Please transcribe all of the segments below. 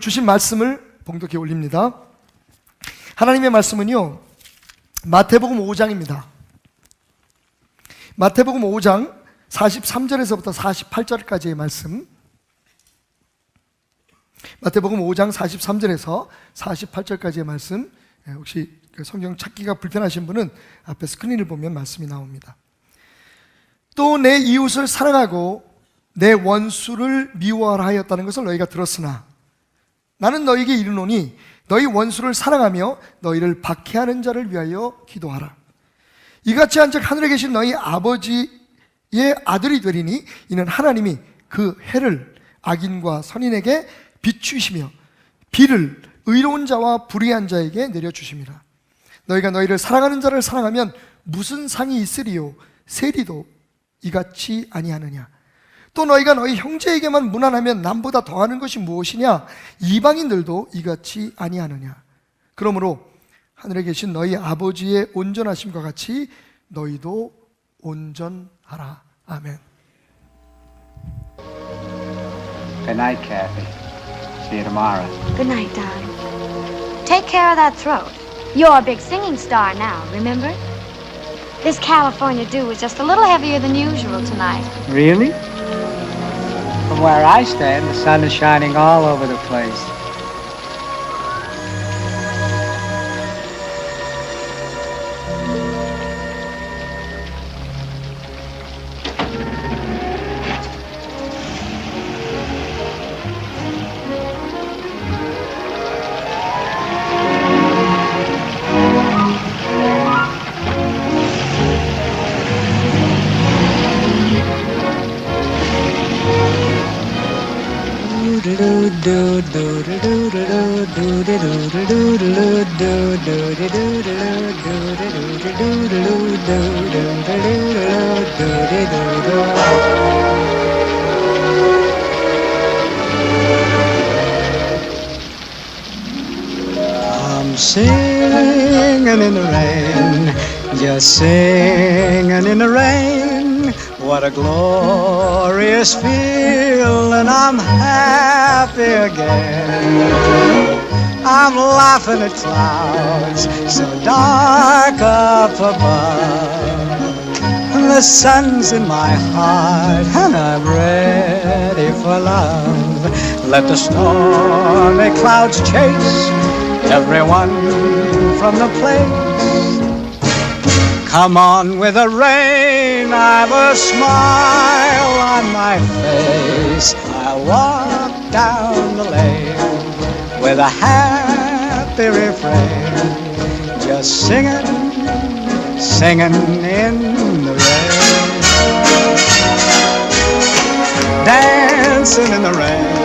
주신 말씀을 봉독해 올립니다. 하나님의 말씀은요, 마태복음 5장입니다. 마태복음 5장 43절에서부터 48절까지의 말씀, 마태복음 5장 43절에서 48절까지의 말씀, 혹시 성경 찾기가 불편하신 분은 앞에 스크린을 보면 말씀이 나옵니다. 또 내 이웃을 사랑하고 내 원수를 미워하라 하였다는 것을 너희가 들었으나 나는 너희에게 이르노니 너희 원수를 사랑하며 너희를 박해하는 자를 위하여 기도하라. 이같이 한즉 하늘에 계신 너희 아버지의 아들이 되리니 이는 하나님이 그 해를 악인과 선인에게 비추시며 비를 의로운 자와 불의한 자에게 내려주심이라. 너희가 너희를 사랑하는 자를 사랑하면 무슨 상이 있으리요? 세리도 이같이 아니하느냐? 또 너희가 너희 형제에게만 무난하면 남보다 더하는 것이 무엇이냐? 이방인들도 이같이 아니하느냐? 그러므로 하늘에 계신 너희 아버지의 온전하심과 같이 너희도 온전하라. 아멘. Good night, Kathy. See you tomorrow. Good night, darling. Take care of that throat. You're a big singing star now, remember? This California dew is just a little heavier than usual tonight. Really? From where I stand, the sun is shining all over the place. I'm singing in the rain, just singing in the rain. What a glorious feeling, I'm happy again. I'm laughing at clouds so dark up above. The sun's in my heart and I'm ready for love. Let the stormy clouds chase everyone from the place. Come on with the rain, I've a smile on my face. I'll walk down the lane with a happy refrain, just singing, singing in the rain, dancing in the rain.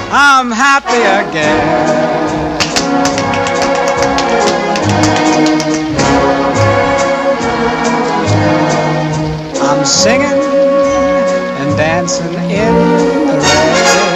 I'm happy again. I'm singing and dancing in the rain.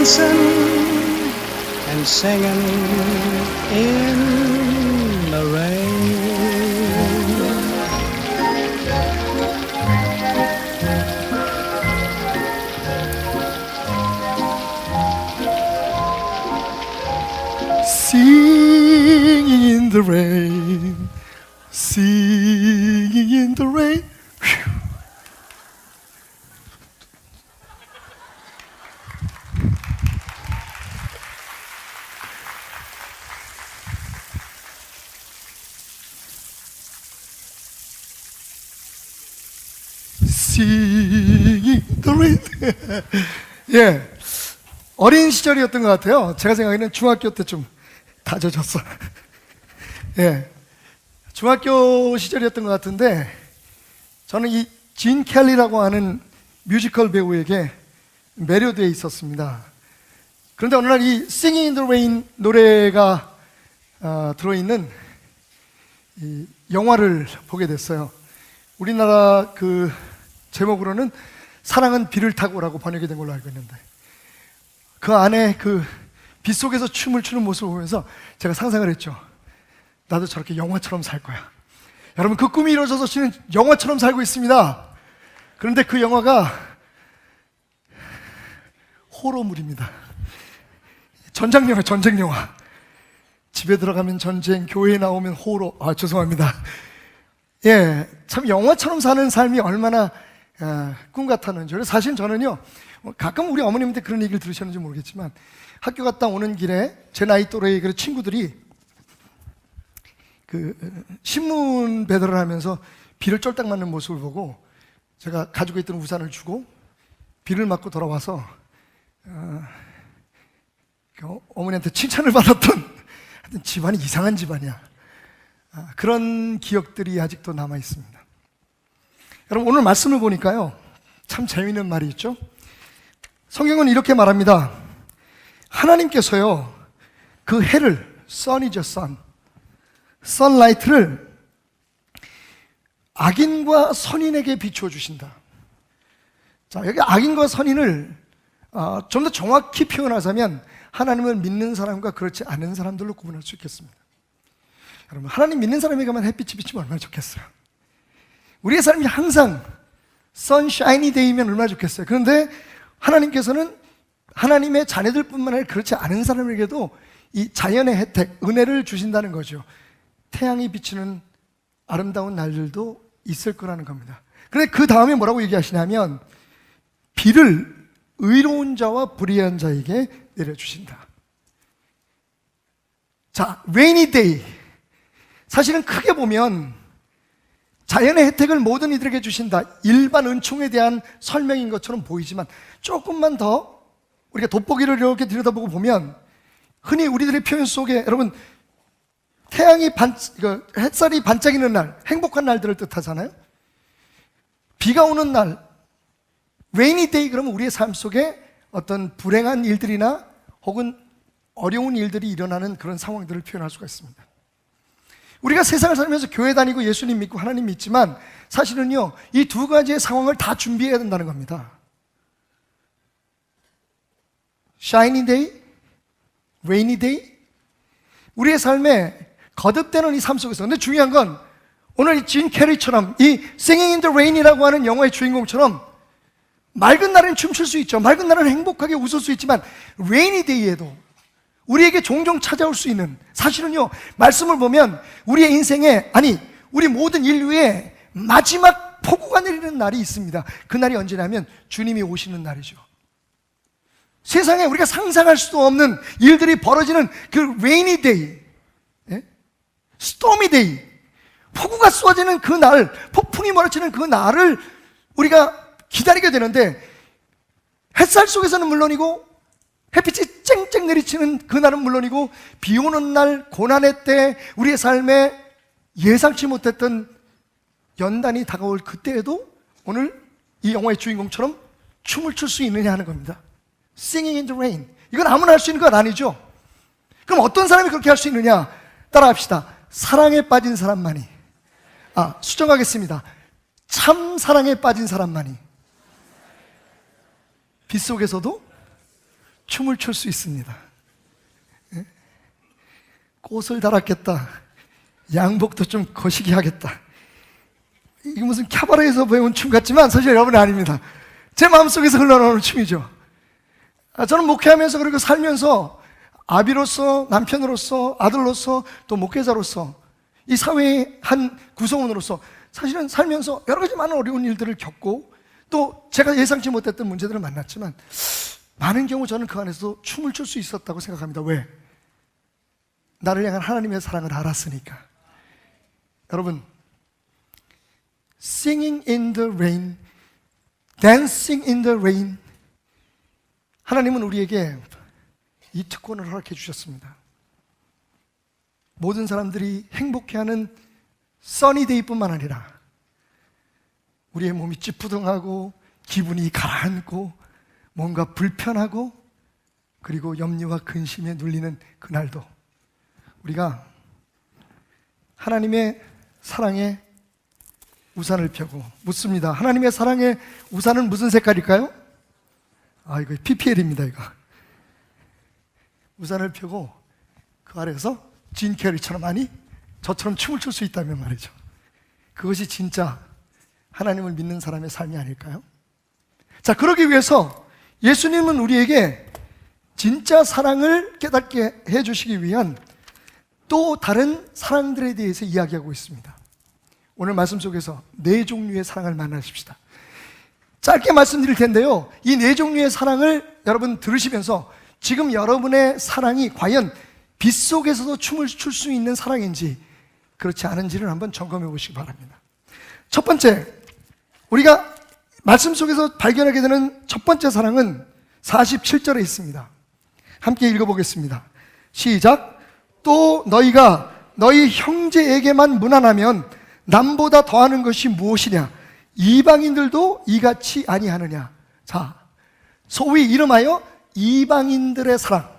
dancing and singing in the rain. Singing in the rain, singing in the rain. Whew. Singing in the rain. 예, 어린 시절이었던 것 같아요. 제가 생각에는 중학교 때쯤 다져졌어. 예, 중학교 시절이었던 것 같은데 저는 이 진 켈리라고 하는 뮤지컬 배우에게 매료되어 있었습니다. 그런데 어느 날 이 Singing in the Rain 노래가 들어있는 이 영화를 보게 됐어요. 우리나라 그 제목으로는 사랑은 비를 타고라고 번역이 된 걸로 알고 있는데 그 안에 그 빗속에서 춤을 추는 모습을 보면서 제가 상상을 했죠. 나도 저렇게 영화처럼 살 거야. 여러분, 그 꿈이 이루어져서 저는 영화처럼 살고 있습니다. 그런데 그 영화가 호러물입니다. 전쟁 영화. 집에 들어가면 전쟁, 교회에 나오면 호러. 죄송합니다. 예, 참 영화처럼 사는 삶이 얼마나 꿈 같았는지. 사실 저는요, 가끔 우리 어머님한테 그런 얘기를 들으셨는지 모르겠지만 학교 갔다 오는 길에 제 나이 또래의 그 친구들이 그 신문 배달을 하면서 비를 쫄딱 맞는 모습을 보고 제가 가지고 있던 우산을 주고 비를 맞고 돌아와서 어머니한테 칭찬을 받았던 집안이 이상한 집안이야. 그런 기억들이 아직도 남아 있습니다. 여러분, 오늘 말씀을 보니까요, 참 재미있는 말이 있죠. 성경은 이렇게 말합니다. 하나님께서요, 그 해를, sun이죠, sun, sunlight를 악인과 선인에게 비추어 주신다. 자, 여기 악인과 선인을 좀 더 정확히 표현하자면 하나님을 믿는 사람과 그렇지 않은 사람들로 구분할 수 있겠습니다. 여러분, 하나님 믿는 사람에게만 햇빛이 비치면 얼마나 좋겠어요. 우리의 삶이 항상 sunshiny day면 얼마나 좋겠어요. 그런데 하나님께서는 하나님의 자녀들뿐만 아니라 그렇지 않은 사람에게도 이 자연의 혜택, 은혜를 주신다는 거죠. 태양이 비치는 아름다운 날들도 있을 거라는 겁니다. 그런데 그 다음에 뭐라고 얘기하시냐면 비를 의로운 자와 불의한 자에게 내려주신다. 자, rainy day. 사실은 크게 보면 자연의 혜택을 모든 이들에게 주신다, 일반 은총에 대한 설명인 것처럼 보이지만 조금만 더 우리가 돋보기를 이렇게 들여다보고 보면 흔히 우리들의 표현 속에 여러분 햇살이 반짝이는 날, 행복한 날들을 뜻하잖아요. 비가 오는 날, rainy day, 그러면 우리의 삶 속에 어떤 불행한 일들이나 혹은 어려운 일들이 일어나는 그런 상황들을 표현할 수가 있습니다. 우리가 세상을 살면서 교회 다니고 예수님 믿고 하나님 믿지만 사실은요, 이 두 가지의 상황을 다 준비해야 된다는 겁니다. shiny day, rainy day. 우리의 삶에 거듭되는 이 삶 속에서. 근데 중요한 건 오늘 이 진 캐리처럼 이 Singing in the Rain이라고 하는 영화의 주인공처럼 맑은 날에는 춤출 수 있죠. 맑은 날에는 행복하게 웃을 수 있지만 rainy day에도 우리에게 종종 찾아올 수 있는, 사실은요, 말씀을 보면 우리의 인생에, 아니 우리 모든 인류의 마지막 폭우가 내리는 날이 있습니다. 그 날이 언제냐면 주님이 오시는 날이죠. 세상에 우리가 상상할 수도 없는 일들이 벌어지는 그 rainy day, stormy day, 폭우가 쏟아지는 그 날, 폭풍이 몰아치는 그 날을 우리가 기다리게 되는데 햇살 속에서는 물론이고 햇빛이 쨍쨍 내리치는 그날은 물론이고 비 오는 날, 고난의 때 우리의 삶에 예상치 못했던 연단이 다가올 그때에도 오늘 이 영화의 주인공처럼 춤을 출 수 있느냐 하는 겁니다. Singing in the rain. 이건 아무나 할 수 있는 건 아니죠. 그럼 어떤 사람이 그렇게 할 수 있느냐? 따라합시다. 사랑에 빠진 사람만이. 수정하겠습니다. 참 사랑에 빠진 사람만이 빗속에서도 춤을 출 수 있습니다. 예? 꽃을 달았겠다, 양복도 좀 거시기 하겠다, 이게 무슨 캬바레에서 배운 춤 같지만 사실 여러분이 아닙니다. 제 마음속에서 흘러나오는 춤이죠. 저는 목회하면서 그리고 살면서 아비로서, 남편으로서, 아들로서, 또 목회자로서, 이 사회의 한 구성원으로서 사실은 살면서 여러 가지 많은 어려운 일들을 겪고 또 제가 예상치 못했던 문제들을 만났지만 많은 경우 저는 그 안에서 춤을 출 수 있었다고 생각합니다. 왜? 나를 향한 하나님의 사랑을 알았으니까. 여러분, Singing in the rain, dancing in the rain, 하나님은 우리에게 이 특권을 허락해 주셨습니다. 모든 사람들이 행복해하는 써니데이뿐만 아니라 우리의 몸이 찌뿌둥하고 기분이 가라앉고 뭔가 불편하고 그리고 염려와 근심에 눌리는 그날도 우리가 하나님의 사랑에 우산을 펴고 묻습니다. 하나님의 사랑의 우산은 무슨 색깔일까요? 이거 PPL입니다. 이거 우산을 펴고 그 아래에서 진 캐리처럼 아니 저처럼 춤을 출 수 있다면 말이죠. 그것이 진짜 하나님을 믿는 사람의 삶이 아닐까요? 자, 그러기 위해서 예수님은 우리에게 진짜 사랑을 깨닫게 해주시기 위한 또 다른 사랑들에 대해서 이야기하고 있습니다. 오늘 말씀 속에서 4종류의 사랑을 만나십시다. 짧게 말씀드릴 텐데요, 이 4종류의 사랑을 여러분 들으시면서 지금 여러분의 사랑이 과연 빛 속에서도 춤을 출 수 있는 사랑인지 그렇지 않은지를 한번 점검해 보시기 바랍니다. 첫 번째, 우리가 말씀 속에서 발견하게 되는 첫 번째 사랑은 47절에 있습니다. 함께 읽어보겠습니다. 시작. 또 너희가 너희 형제에게만 무난하면 남보다 더하는 것이 무엇이냐? 이방인들도 이같이 아니하느냐? 자, 소위 이름하여 이방인들의 사랑.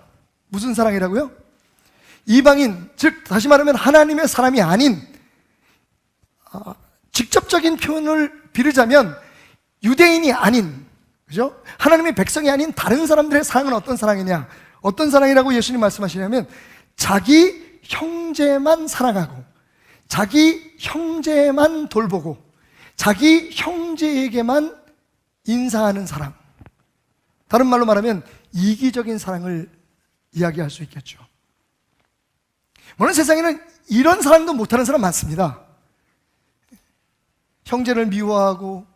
무슨 사랑이라고요? 이방인, 즉 다시 말하면 하나님의 사람이 아닌, 직접적인 표현을 비르자면 유대인이 아닌, 그죠? 하나님의 백성이 아닌 다른 사람들의 사랑은 어떤 사랑이냐? 어떤 사랑이라고 예수님 말씀하시냐면 자기 형제만 사랑하고 자기 형제만 돌보고 자기 형제에게만 인사하는 사랑. 다른 말로 말하면 이기적인 사랑을 이야기할 수 있겠죠. 물론 세상에는 이런 사랑도 못하는 사람 많습니다. 형제를 미워하고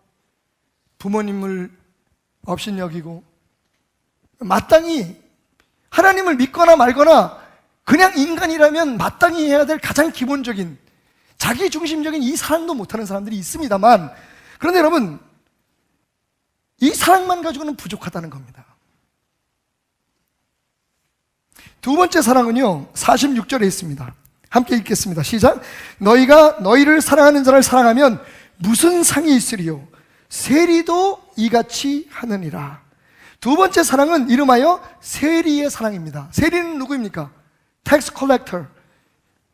부모님을 업신여기고 마땅히 하나님을 믿거나 말거나 그냥 인간이라면 마땅히 해야 될 가장 기본적인 자기 중심적인 이 사랑도 못하는 사람들이 있습니다만, 그런데 여러분, 이 사랑만 가지고는 부족하다는 겁니다. 두 번째 사랑은요 46절에 있습니다. 함께 읽겠습니다. 시작. 너희가 너희를 사랑하는 자를 사랑하면 무슨 상이 있으리요? 세리도 이같이 하느니라. 두 번째 사랑은 이름하여 세리의 사랑입니다. 세리는 누구입니까? 텍스 컬렉터,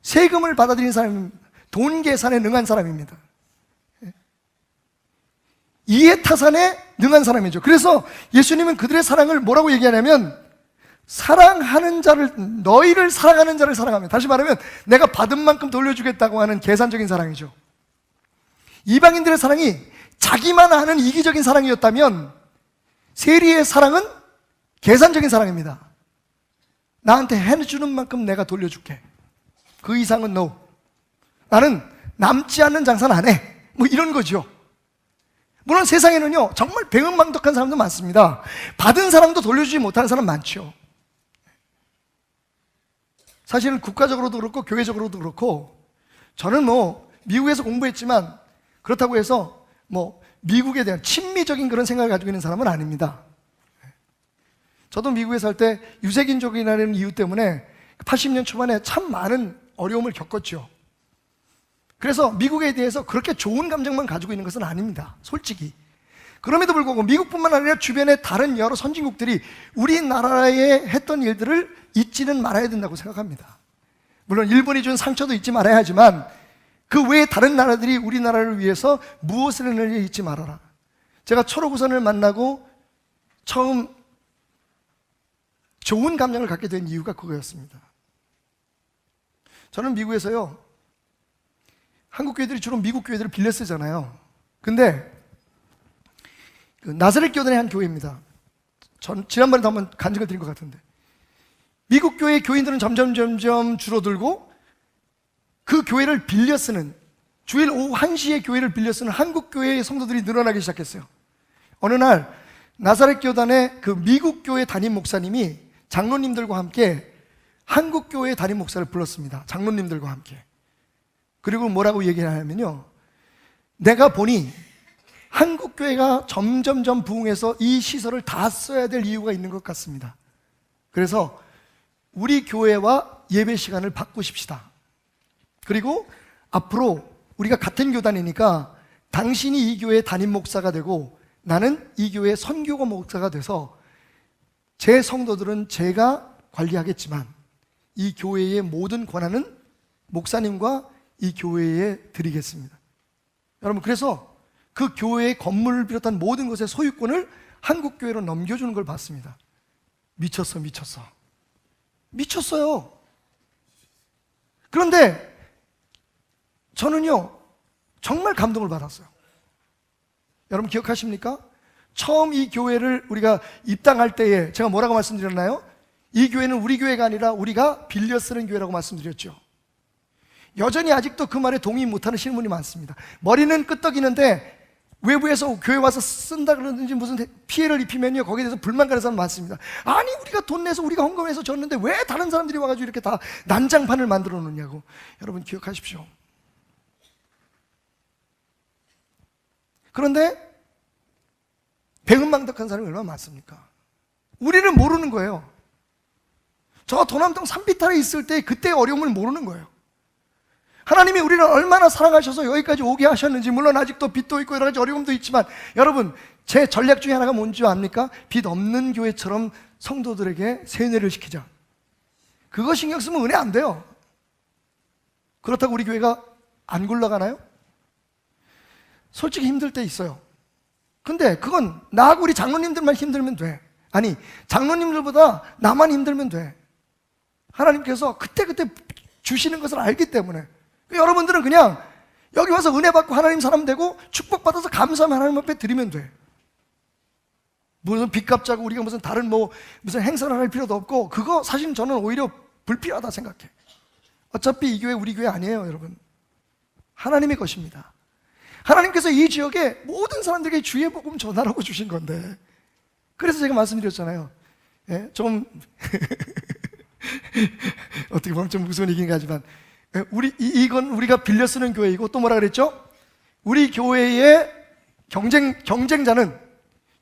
세금을 받아들이는 사람입니다. 돈 계산에 능한 사람입니다. 이해타산에 능한 사람이죠. 그래서 예수님은 그들의 사랑을 뭐라고 얘기하냐면 사랑하는 자를, 너희를 사랑하는 자를 사랑하면, 다시 말하면 내가 받은 만큼 돌려주겠다고 하는 계산적인 사랑이죠. 이방인들의 사랑이 자기만 아는 이기적인 사랑이었다면 세리의 사랑은 계산적인 사랑입니다. 나한테 해주는 만큼 내가 돌려줄게. 그 이상은 no. 나는 남지 않는 장사는 안 해. 뭐 이런 거죠. 물론 세상에는요 정말 배은망덕한 사람도 많습니다. 받은 사랑도 돌려주지 못하는 사람 많죠. 사실은 국가적으로도 그렇고 교회적으로도 그렇고, 저는 뭐 미국에서 공부했지만 그렇다고 해서 뭐 미국에 대한 친미적인 그런 생각을 가지고 있는 사람은 아닙니다. 저도 미국에 살 때 유색인종이라는 이유 때문에 80년 초반에 참 많은 어려움을 겪었죠. 그래서 미국에 대해서 그렇게 좋은 감정만 가지고 있는 것은 아닙니다, 솔직히. 그럼에도 불구하고 미국뿐만 아니라 주변의 다른 여러 선진국들이 우리나라에 했던 일들을 잊지는 말아야 된다고 생각합니다. 물론 일본이 준 상처도 잊지 말아야 하지만 그 외에 다른 나라들이 우리나라를 위해서 무엇을 했는지 잊지 말아라. 제가 초록우선을 만나고 처음 좋은 감정을 갖게 된 이유가 그거였습니다. 저는 미국에서요, 한국 교회들이 주로 미국 교회들을 빌려 쓰잖아요. 근데 그 나사렛 교단의 한 교회입니다. 전 지난번에도 한번 간증을 드린 것 같은데, 미국 교회 교인들은 점점 줄어들고 그 교회를 빌려 쓰는, 주일 오후 1시에 교회를 빌려 쓰는 한국 교회의 성도들이 늘어나기 시작했어요. 어느 날 나사렛 교단의 그 미국 교회 담임 목사님이 장로님들과 함께 한국 교회 담임 목사를 불렀습니다. 장로님들과 함께. 그리고 뭐라고 얘기하냐면요, 내가 보니 한국 교회가 점점 부흥해서 이 시설을 다 써야 될 이유가 있는 것 같습니다. 그래서 우리 교회와 예배 시간을 바꾸십시다. 그리고 앞으로 우리가 같은 교단이니까 당신이 이 교회의 담임 목사가 되고 나는 이 교회의 선교가 목사가 돼서 제 성도들은 제가 관리하겠지만 이 교회의 모든 권한은 목사님과 이 교회에 드리겠습니다. 여러분, 그래서 그 교회의 건물을 비롯한 모든 것의 소유권을 한국 교회로 넘겨주는 걸 봤습니다. 미쳤어요. 그런데 저는요, 정말 감동을 받았어요. 여러분 기억하십니까? 처음 이 교회를 우리가 입당할 때에 제가 뭐라고 말씀드렸나요? 이 교회는 우리 교회가 아니라 우리가 빌려 쓰는 교회라고 말씀드렸죠. 여전히 아직도 그 말에 동의 못하는 신문이 많습니다. 머리는 끄떡이는데 외부에서 교회 와서 쓴다 그러든지 무슨 피해를 입히면요, 거기에 대해서 불만 가는 사람 많습니다. 아니, 우리가 돈 내서 우리가 헌금해서 줬는데 왜 다른 사람들이 와가지고 이렇게 다 난장판을 만들어 놓냐고. 여러분 기억하십시오. 그런데 배은망덕한 사람이 얼마나 많습니까? 우리는 모르는 거예요. 저 도남동 산비탈에 있을 때 그때의 어려움을 모르는 거예요. 하나님이 우리를 얼마나 사랑하셔서 여기까지 오게 하셨는지, 물론 아직도 빚도 있고 여러 가지 어려움도 있지만, 여러분 제 전략 중에 하나가 뭔지 압니까? 빚 없는 교회처럼 성도들에게 세뇌를 시키자. 그거 신경 쓰면 은혜 안 돼요. 그렇다고 우리 교회가 안 굴러가나요? 솔직히 힘들 때 있어요. 근데 그건 나하고 우리 장로님들만 힘들면 돼. 아니, 장로님들보다 나만 힘들면 돼. 하나님께서 그때그때 주시는 것을 알기 때문에 여러분들은 그냥 여기 와서 은혜 받고 하나님 사람 되고 축복받아서 감사하면 하나님 앞에 드리면 돼. 무슨 빚 갚자고 우리가 무슨 다른 무슨 행사를 할 필요도 없고, 그거 사실 저는 오히려 불필요하다 생각해. 어차피 이 교회 우리 교회 아니에요, 여러분. 하나님의 것입니다. 하나님께서 이 지역에 모든 사람들에게 주의 복음 전하라고 주신 건데, 그래서 제가 말씀드렸잖아요. 예? 좀 어떻게 보면 좀 무서운 얘기긴 하지만, 이건 우리가 빌려 쓰는 교회이고, 또 뭐라 그랬죠? 우리 교회의 경쟁자는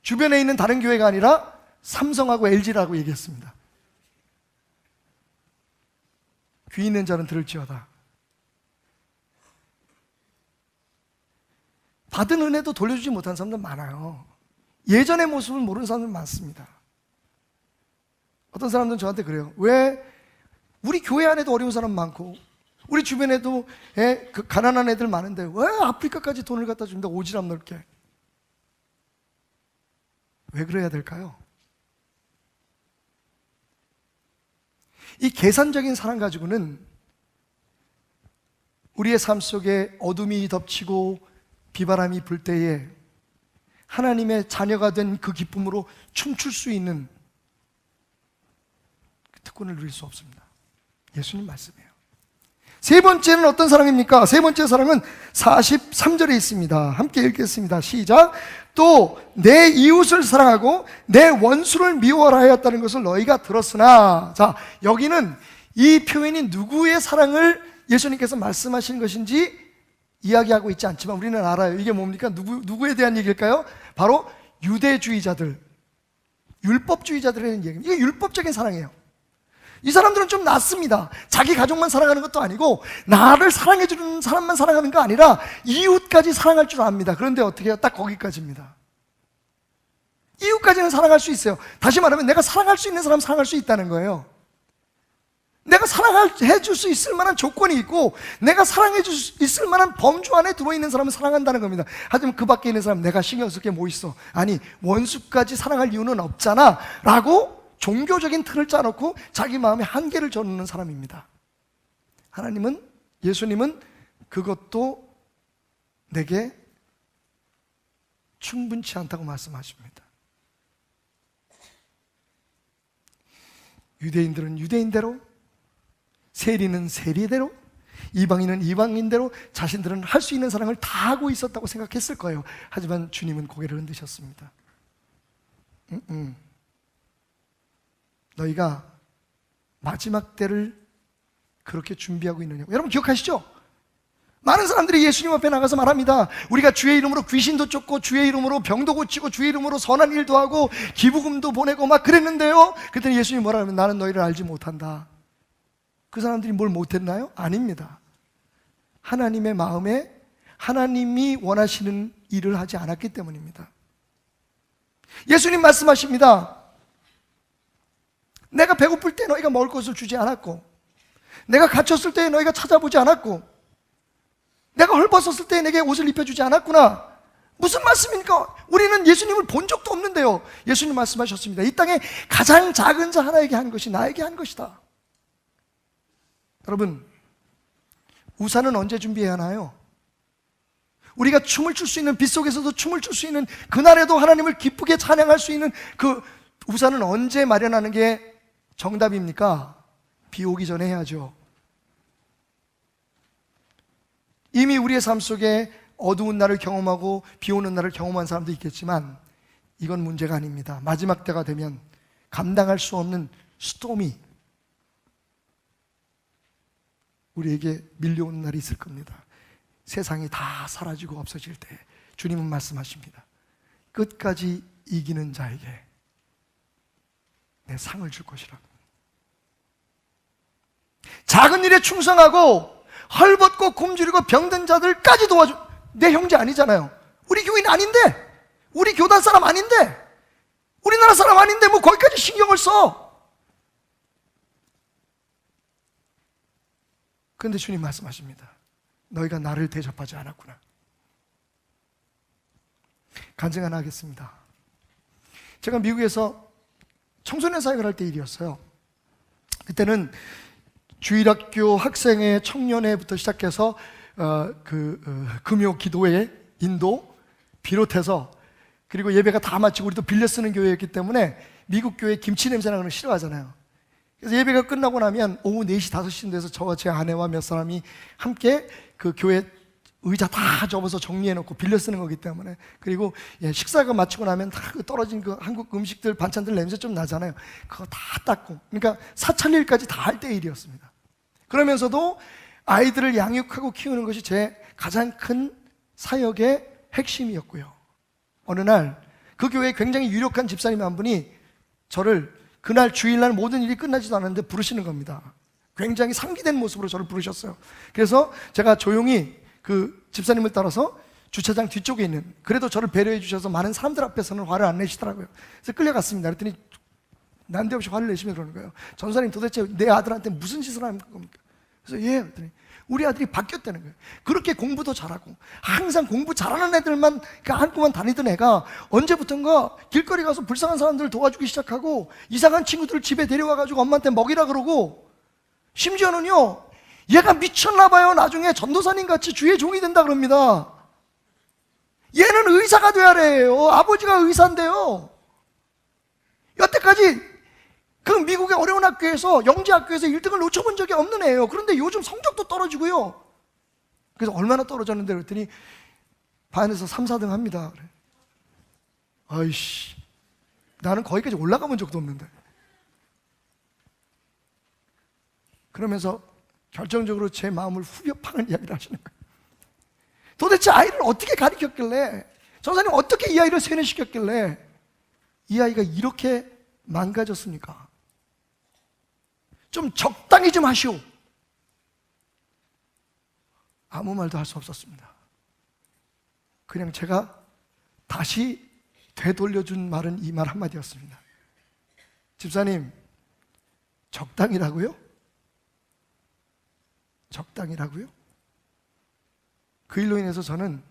주변에 있는 다른 교회가 아니라 삼성하고 LG라고 얘기했습니다. 귀 있는 자는 들을지어다. 받은 은혜도 돌려주지 못한 사람들 많아요. 예전의 모습을 모르는 사람들 많습니다. 어떤 사람들은 저한테 그래요. 왜 우리 교회 안에도 어려운 사람 많고 우리 주변에도 그 가난한 애들 많은데 왜 아프리카까지 돈을 갖다 준다, 오지랖 넓게. 왜 그래야 될까요? 이 계산적인 사랑 가지고는 우리의 삶 속에 어둠이 덮치고 비바람이 불 때에 하나님의 자녀가 된 그 기쁨으로 춤출 수 있는 그 특권을 누릴 수 없습니다. 예수님 말씀이에요. 세 번째는 어떤 사랑입니까? 세 번째 사랑은 43절에 있습니다. 함께 읽겠습니다. 시작. 또 내 이웃을 사랑하고 내 원수를 미워하라 하였다는 것을 너희가 들었으나. 자, 여기는 이 표현이 누구의 사랑을 예수님께서 말씀하시는 것인지 이야기하고 있지 않지만 우리는 알아요. 이게 뭡니까? 누구에 대한 얘기일까요? 바로 유대주의자들, 율법주의자들에 대한 얘기입니다. 이게 율법적인 사랑이에요. 이 사람들은 좀 낫습니다. 자기 가족만 사랑하는 것도 아니고 나를 사랑해주는 사람만 사랑하는 거 아니라 이웃까지 사랑할 줄 압니다. 그런데 어떻게 해요? 딱 거기까지입니다. 이웃까지는 사랑할 수 있어요. 다시 말하면 내가 사랑할 수 있는 사람 사랑할 수 있다는 거예요. 내가 사랑해줄 수 있을 만한 조건이 있고 내가 사랑해줄 수 있을 만한 범주 안에 들어있는 사람은 사랑한다는 겁니다. 하지만 그 밖에 있는 사람 내가 신경 쓸 게 뭐 있어? 아니, 원수까지 사랑할 이유는 없잖아 라고 종교적인 틀을 짜놓고 자기 마음에 한계를 줘놓는 사람입니다. 하나님은, 예수님은 그것도 내게 충분치 않다고 말씀하십니다. 유대인들은 유대인대로, 세리는 세리대로, 이방인은 이방인대로 자신들은 할 수 있는 사랑을 다 하고 있었다고 생각했을 거예요. 하지만 주님은 고개를 흔드셨습니다. 너희가 마지막 때를 그렇게 준비하고 있느냐고. 여러분 기억하시죠? 많은 사람들이 예수님 앞에 나가서 말합니다. 우리가 주의 이름으로 귀신도 쫓고 주의 이름으로 병도 고치고 주의 이름으로 선한 일도 하고 기부금도 보내고 막 그랬는데요, 그랬더니 예수님이 뭐라 하면 나는 너희를 알지 못한다. 그 사람들이 뭘 못했나요? 아닙니다. 하나님의 마음에 하나님이 원하시는 일을 하지 않았기 때문입니다. 예수님 말씀하십니다. 내가 배고플 때 너희가 먹을 것을 주지 않았고, 내가 갇혔을 때 너희가 찾아보지 않았고, 내가 헐벗었을 때 내게 옷을 입혀주지 않았구나. 무슨 말씀입니까? 우리는 예수님을 본 적도 없는데요. 예수님 말씀하셨습니다. 이 땅에 가장 작은 자 하나에게 한 것이 나에게 한 것이다. 여러분, 우산은 언제 준비해야 하나요? 우리가 춤을 출 수 있는, 빗속에서도 춤을 출 수 있는, 그날에도 하나님을 기쁘게 찬양할 수 있는 그 우산은 언제 마련하는 게 정답입니까? 비 오기 전에 해야죠. 이미 우리의 삶 속에 어두운 날을 경험하고 비 오는 날을 경험한 사람도 있겠지만 이건 문제가 아닙니다. 마지막 때가 되면 감당할 수 없는 스톰이 우리에게 밀려오는 날이 있을 겁니다. 세상이 다 사라지고 없어질 때 주님은 말씀하십니다. 끝까지 이기는 자에게 내 상을 줄 것이라고. 작은 일에 충성하고 헐벗고 굶주리고 병든 자들까지 도와줘. 내 형제 아니잖아요. 우리 교인 아닌데, 우리 교단 사람 아닌데, 우리나라 사람 아닌데 뭐 거기까지 신경을 써. 그런데 주님 말씀하십니다. 너희가 나를 대접하지 않았구나. 간증 하나 하겠습니다. 제가 미국에서 청소년 사역을 할 때 일이었어요. 그때는 주일학교 학생회 청년회부터 시작해서 금요 기도회 인도 비롯해서, 그리고 예배가 다 마치고 우리도 빌려 쓰는 교회였기 때문에 미국 교회 김치 냄새 나는 거 싫어하잖아요. 그래서 예배가 끝나고 나면 오후 4시, 5시쯤 돼서 저와 제 아내와 몇 사람이 함께 그 교회 의자 다 접어서 정리해놓고 빌려 쓰는 거기 때문에, 그리고 식사가 마치고 나면 다 떨어진 그 한국 음식들, 반찬들 냄새 좀 나잖아요. 그거 다 닦고, 그러니까 사찰일까지 다 할 때 일이었습니다. 그러면서도 아이들을 양육하고 키우는 것이 제 가장 큰 사역의 핵심이었고요. 어느 날 그 교회에 굉장히 유력한 집사님 한 분이 저를 그날 주일날 모든 일이 끝나지도 않았는데 부르시는 겁니다. 굉장히 상기된 모습으로 저를 부르셨어요. 그래서 제가 조용히 그 집사님을 따라서 주차장 뒤쪽에 있는, 그래도 저를 배려해 주셔서 많은 사람들 앞에서는 화를 안 내시더라고요. 그래서 끌려갔습니다. 그랬더니 난데없이 화를 내시며 그러는 거예요. 전사님, 도대체 내 아들한테 무슨 짓을 하는 겁니까? 그래서 예, 그랬더니 우리 아들이 바뀌었다는 거예요. 그렇게 공부도 잘하고 항상 공부 잘하는 애들만 한꺼만 다니던 애가 언제부턴가 길거리 가서 불쌍한 사람들을 도와주기 시작하고 이상한 친구들을 집에 데려와가지고 엄마한테 먹이라 그러고, 심지어는요, 얘가 미쳤나 봐요. 나중에 전도사님 같이 주의 종이 된다 그럽니다. 얘는 의사가 돼야 해요. 아버지가 의사인데요. 여태까지 그 미국의 어려운 학교에서, 영재학교에서 1등을 놓쳐본 적이 없는 애예요. 그런데 요즘 성적도 떨어지고요. 그래서 얼마나 떨어졌는데 그랬더니 반에서 3, 4등 합니다. 그래. 아이씨, 나는 거기까지 올라가 본 적도 없는데. 그러면서 결정적으로 제 마음을 후벼 파는 이야기를 하시는 거예요. 도대체 아이를 어떻게 가르쳤길래, 전사님 어떻게 이 아이를 세뇌시켰길래 이 아이가 이렇게 망가졌습니까? 좀 적당히 좀 하시오. 아무 말도 할 수 없었습니다. 그냥 제가 다시 되돌려준 말은 이 말 한마디였습니다. 집사님, 적당이라고요? 적당이라고요? 그 일로 인해서 저는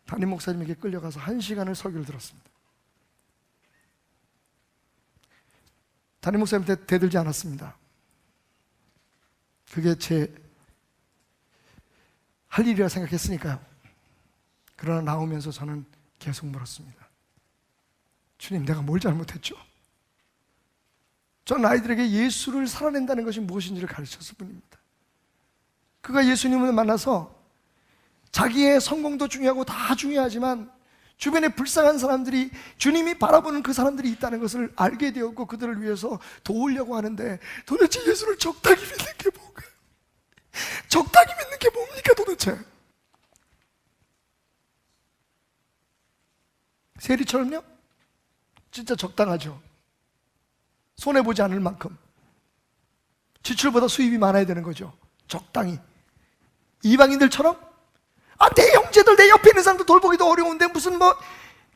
담임 목사님에게 끌려가서 1시간을 설교를 들었습니다. 담임 목사님한테 대들지 않았습니다. 그게 제 할 일이라 생각했으니까요. 그러나 나오면서 저는 계속 물었습니다. 주님, 내가 뭘 잘못했죠? 전 아이들에게 예수를 살아낸다는 것이 무엇인지를 가르쳤을 뿐입니다. 그가 예수님을 만나서 자기의 성공도 중요하고 다 중요하지만 주변에 불쌍한 사람들이, 주님이 바라보는 그 사람들이 있다는 것을 알게 되었고 그들을 위해서 도우려고 하는데, 도대체 예수를 적당히 믿는 게 뭔가요? 적당히 믿는 게 뭡니까 도대체? 세리처럼요? 진짜 적당하죠. 손해보지 않을 만큼, 지출보다 수입이 많아야 되는 거죠. 적당히. 이방인들처럼 내 형제들, 내 옆에 있는 사람들 돌보기도 어려운데 무슨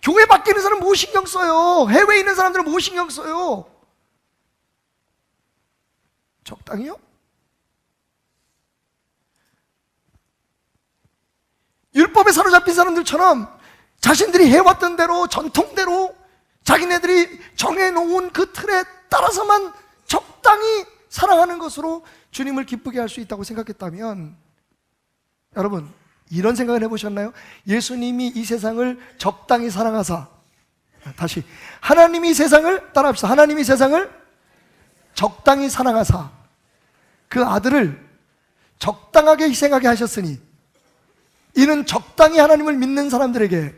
교회 밖에 있는 사람 뭐 신경 써요? 해외에 있는 사람들은 뭐 신경 써요? 적당히요? 율법에 사로잡힌 사람들처럼 자신들이 해왔던 대로, 전통대로 자기네들이 정해놓은 그 틀에 따라서만 적당히 사랑하는 것으로 주님을 기쁘게 할 수 있다고 생각했다면, 여러분 이런 생각을 해보셨나요? 예수님이 이 세상을 적당히 사랑하사, 다시, 하나님이 세상을, 따라합시다. 하나님이 세상을 적당히 사랑하사 그 아들을 적당하게 희생하게 하셨으니 이는 적당히 하나님을 믿는 사람들에게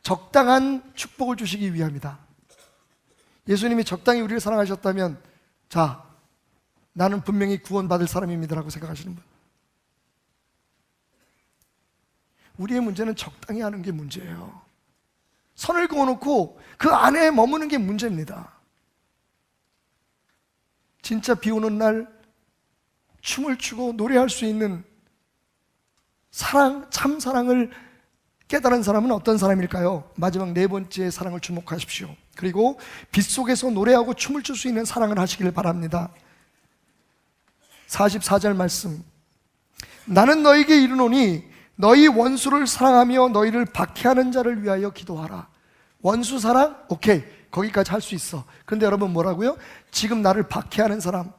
적당한 축복을 주시기 위함이다. 예수님이 적당히 우리를 사랑하셨다면, 자, 나는 분명히 구원받을 사람입니다라고 생각하시는 분. 우리의 문제는 적당히 하는 게 문제예요. 선을 그어놓고 그 안에 머무는 게 문제입니다. 진짜 비 오는 날 춤을 추고 노래할 수 있는 사랑, 참 사랑을 깨달은 사람은 어떤 사람일까요? 마지막 네 번째 사랑을 주목하십시오. 그리고 빛 속에서 노래하고 춤을 출 수 있는 사랑을 하시길 바랍니다. 44절 말씀, 나는 너에게 이르노니 너희 원수를 사랑하며 너희를 박해하는 자를 위하여 기도하라. 원수 사랑? 오케이, 거기까지 할 수 있어. 그런데 여러분 뭐라고요? 지금 나를 박해하는 사람,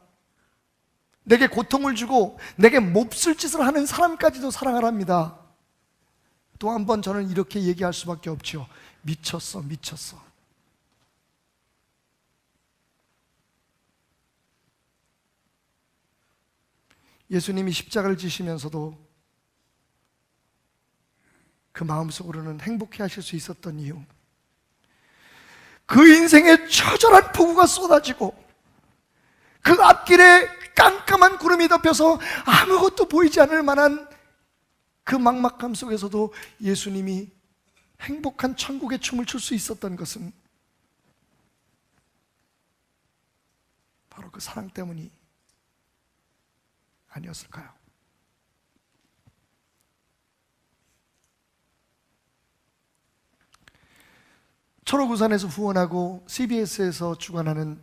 내게 고통을 주고 내게 몹쓸 짓을 하는 사람까지도 사랑하랍니다. 또 한 번 저는 이렇게 얘기할 수밖에 없죠. 미쳤어, 미쳤어. 예수님이 십자가를 지시면서도 그 마음속으로는 행복해 하실 수 있었던 이유, 그 인생에 처절한 폭우가 쏟아지고 그 앞길에 깜깜한 구름이 덮여서 아무것도 보이지 않을 만한 그 막막함 속에서도 예수님이 행복한 천국의 춤을 출 수 있었던 것은 바로 그 사랑 때문이 아니었을까요? 초록우산에서 후원하고 CBS에서 주관하는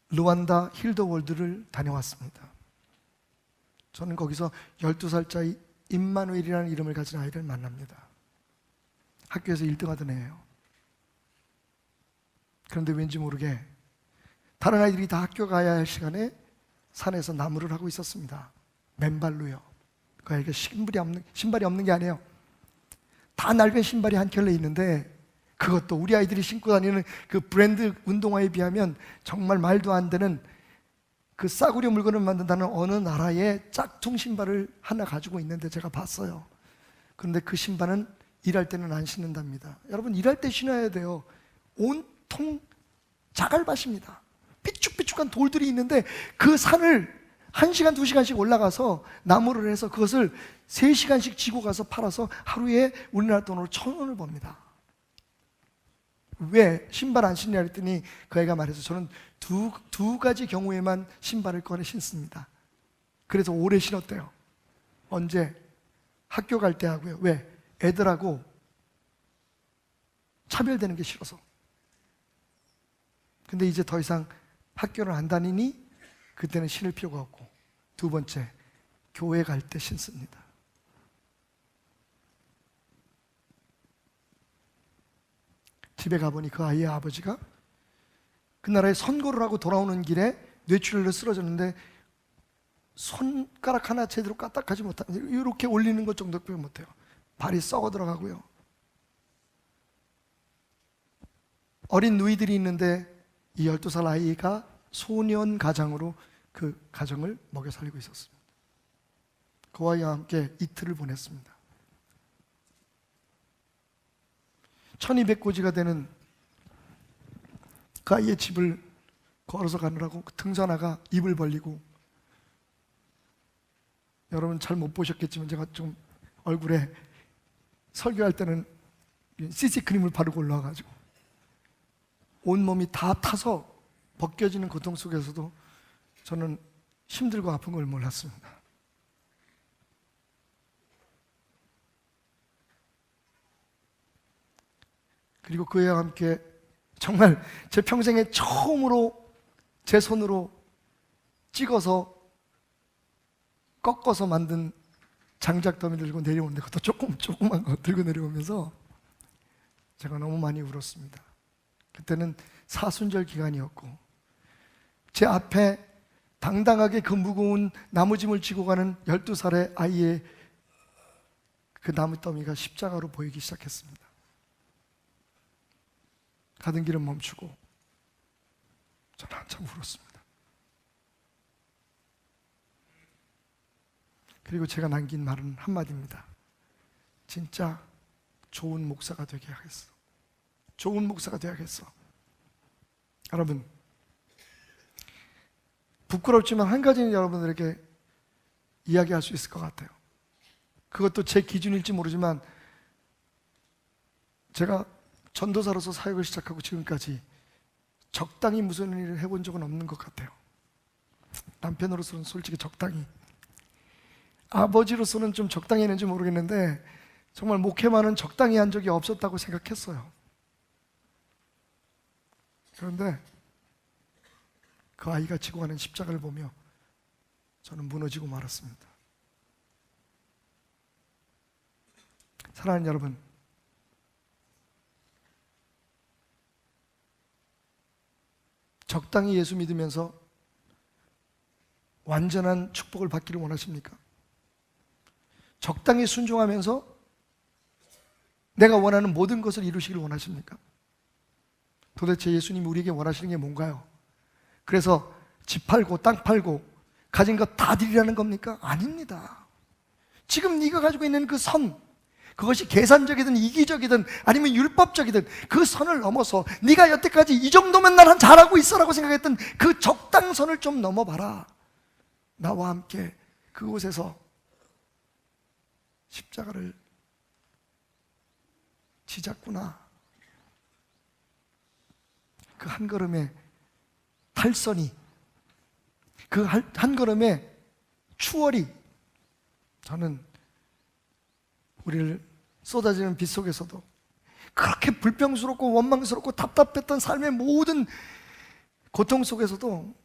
르완다 힐더월드를 다녀왔습니다. 저는 거기서 12살짜리 임마누엘이라는 이름을 가진 아이를 만납니다. 학교에서 1등하던 애예요. 그런데 왠지 모르게 다른 아이들이 다 학교 가야 할 시간에 산에서 나무를 하고 있었습니다. 맨발로요. 그 아이가 신발이 없는 게 아니에요. 다 낡은 신발이 한 켤레 있는데, 그것도 우리 아이들이 신고 다니는 그 브랜드 운동화에 비하면 정말 말도 안 되는 그 싸구려 물건을 만든다는 어느 나라의 짝퉁 신발을 하나 가지고 있는데 제가 봤어요. 그런데 그 신발은 일할 때는 안 신는답니다. 여러분, 일할 때 신어야 돼요. 온통 자갈밭입니다. 삐쭉삐쭉한 돌들이 있는데 그 산을 1시간, 2시간씩 올라가서 나무를 해서 그것을 3시간씩 지고 가서 팔아서 하루에 우리나라 돈으로 1,000원을 법니다. 왜 신발 안 신냐 했더니 그 애가 말해서, 저는 두 가지 경우에만 신발을 꺼내 신습니다. 그래서 오래 신었대요. 언제? 학교 갈 때 하고요. 왜? 애들하고 차별되는 게 싫어서. 근데 이제 더 이상 학교를 안 다니니 그때는 신을 필요가 없고, 두 번째, 교회 갈 때 신습니다. 집에 가보니 그 아이의 아버지가 그 나라에 선거를 하고 돌아오는 길에 뇌출혈로 쓰러졌는데 손가락 하나 제대로 까딱하지 못하고 이렇게 올리는 것 정도밖에 못해요. 발이 썩어 들어가고요. 어린 누이들이 있는데 이 12살 아이가 소년 가장으로 그 가정을 먹여 살리고 있었습니다. 그 아이와 함께 이틀을 보냈습니다. 1200고지가 되는 그 아이의 집을 걸어서 가느라고 등산화가 입을 벌리고, 여러분 잘 못 보셨겠지만 제가 좀 얼굴에 설교할 때는 CC 크림을 바르고 올라와가지고 온몸이 다 타서 벗겨지는 고통 속에서도 저는 힘들고 아픈 걸 몰랐습니다. 그리고 그애와 함께 정말 제 평생에 처음으로 제 손으로 찍어서 꺾어서 만든 장작더미 들고 내려오는데, 그것도 조그만 거 들고 내려오면서 제가 너무 많이 울었습니다. 그때는 사순절 기간이었고 제 앞에 당당하게 그 무거운 나무짐을 지고 가는 12살의 아이의 그 나무더미가 십자가로 보이기 시작했습니다. 가던 길은 멈추고 저는 한참 울었습니다. 그리고 제가 남긴 말은 한마디입니다. 진짜 좋은 목사가 되게 하겠어. 좋은 목사가 되어야겠어. 여러분, 부끄럽지만 한 가지는 여러분들에게 이야기할 수 있을 것 같아요. 그것도 제 기준일지 모르지만 제가 전도사로서 사역을 시작하고 지금까지 적당히 무슨 일을 해본 적은 없는 것 같아요. 남편으로서는 솔직히 적당히, 아버지로서는 좀 적당히 했는지 모르겠는데 정말 목회만은 적당히 한 적이 없었다고 생각했어요. 그런데 그 아이가 지고 가는 십자가를 보며 저는 무너지고 말았습니다. 사랑하는 여러분, 적당히 예수 믿으면서 완전한 축복을 받기를 원하십니까? 적당히 순종하면서 내가 원하는 모든 것을 이루시기를 원하십니까? 도대체 예수님이 우리에게 원하시는 게 뭔가요? 그래서 집 팔고 땅 팔고 가진 것 다 드리라는 겁니까? 아닙니다. 지금 네가 가지고 있는 그 선, 그것이 계산적이든 이기적이든 아니면 율법적이든 그 선을 넘어서 네가 여태까지 이 정도면 나는 잘하고 있어라고 생각했던 그 적당선을 좀 넘어봐라. 나와 함께 그곳에서 십자가를 지잡구나. 그 한 걸음의 탈선이, 그 한 걸음의 추월이 저는 우리를 쏟아지는 빛 속에서도 그렇게 불평스럽고 원망스럽고 답답했던 삶의 모든 고통 속에서도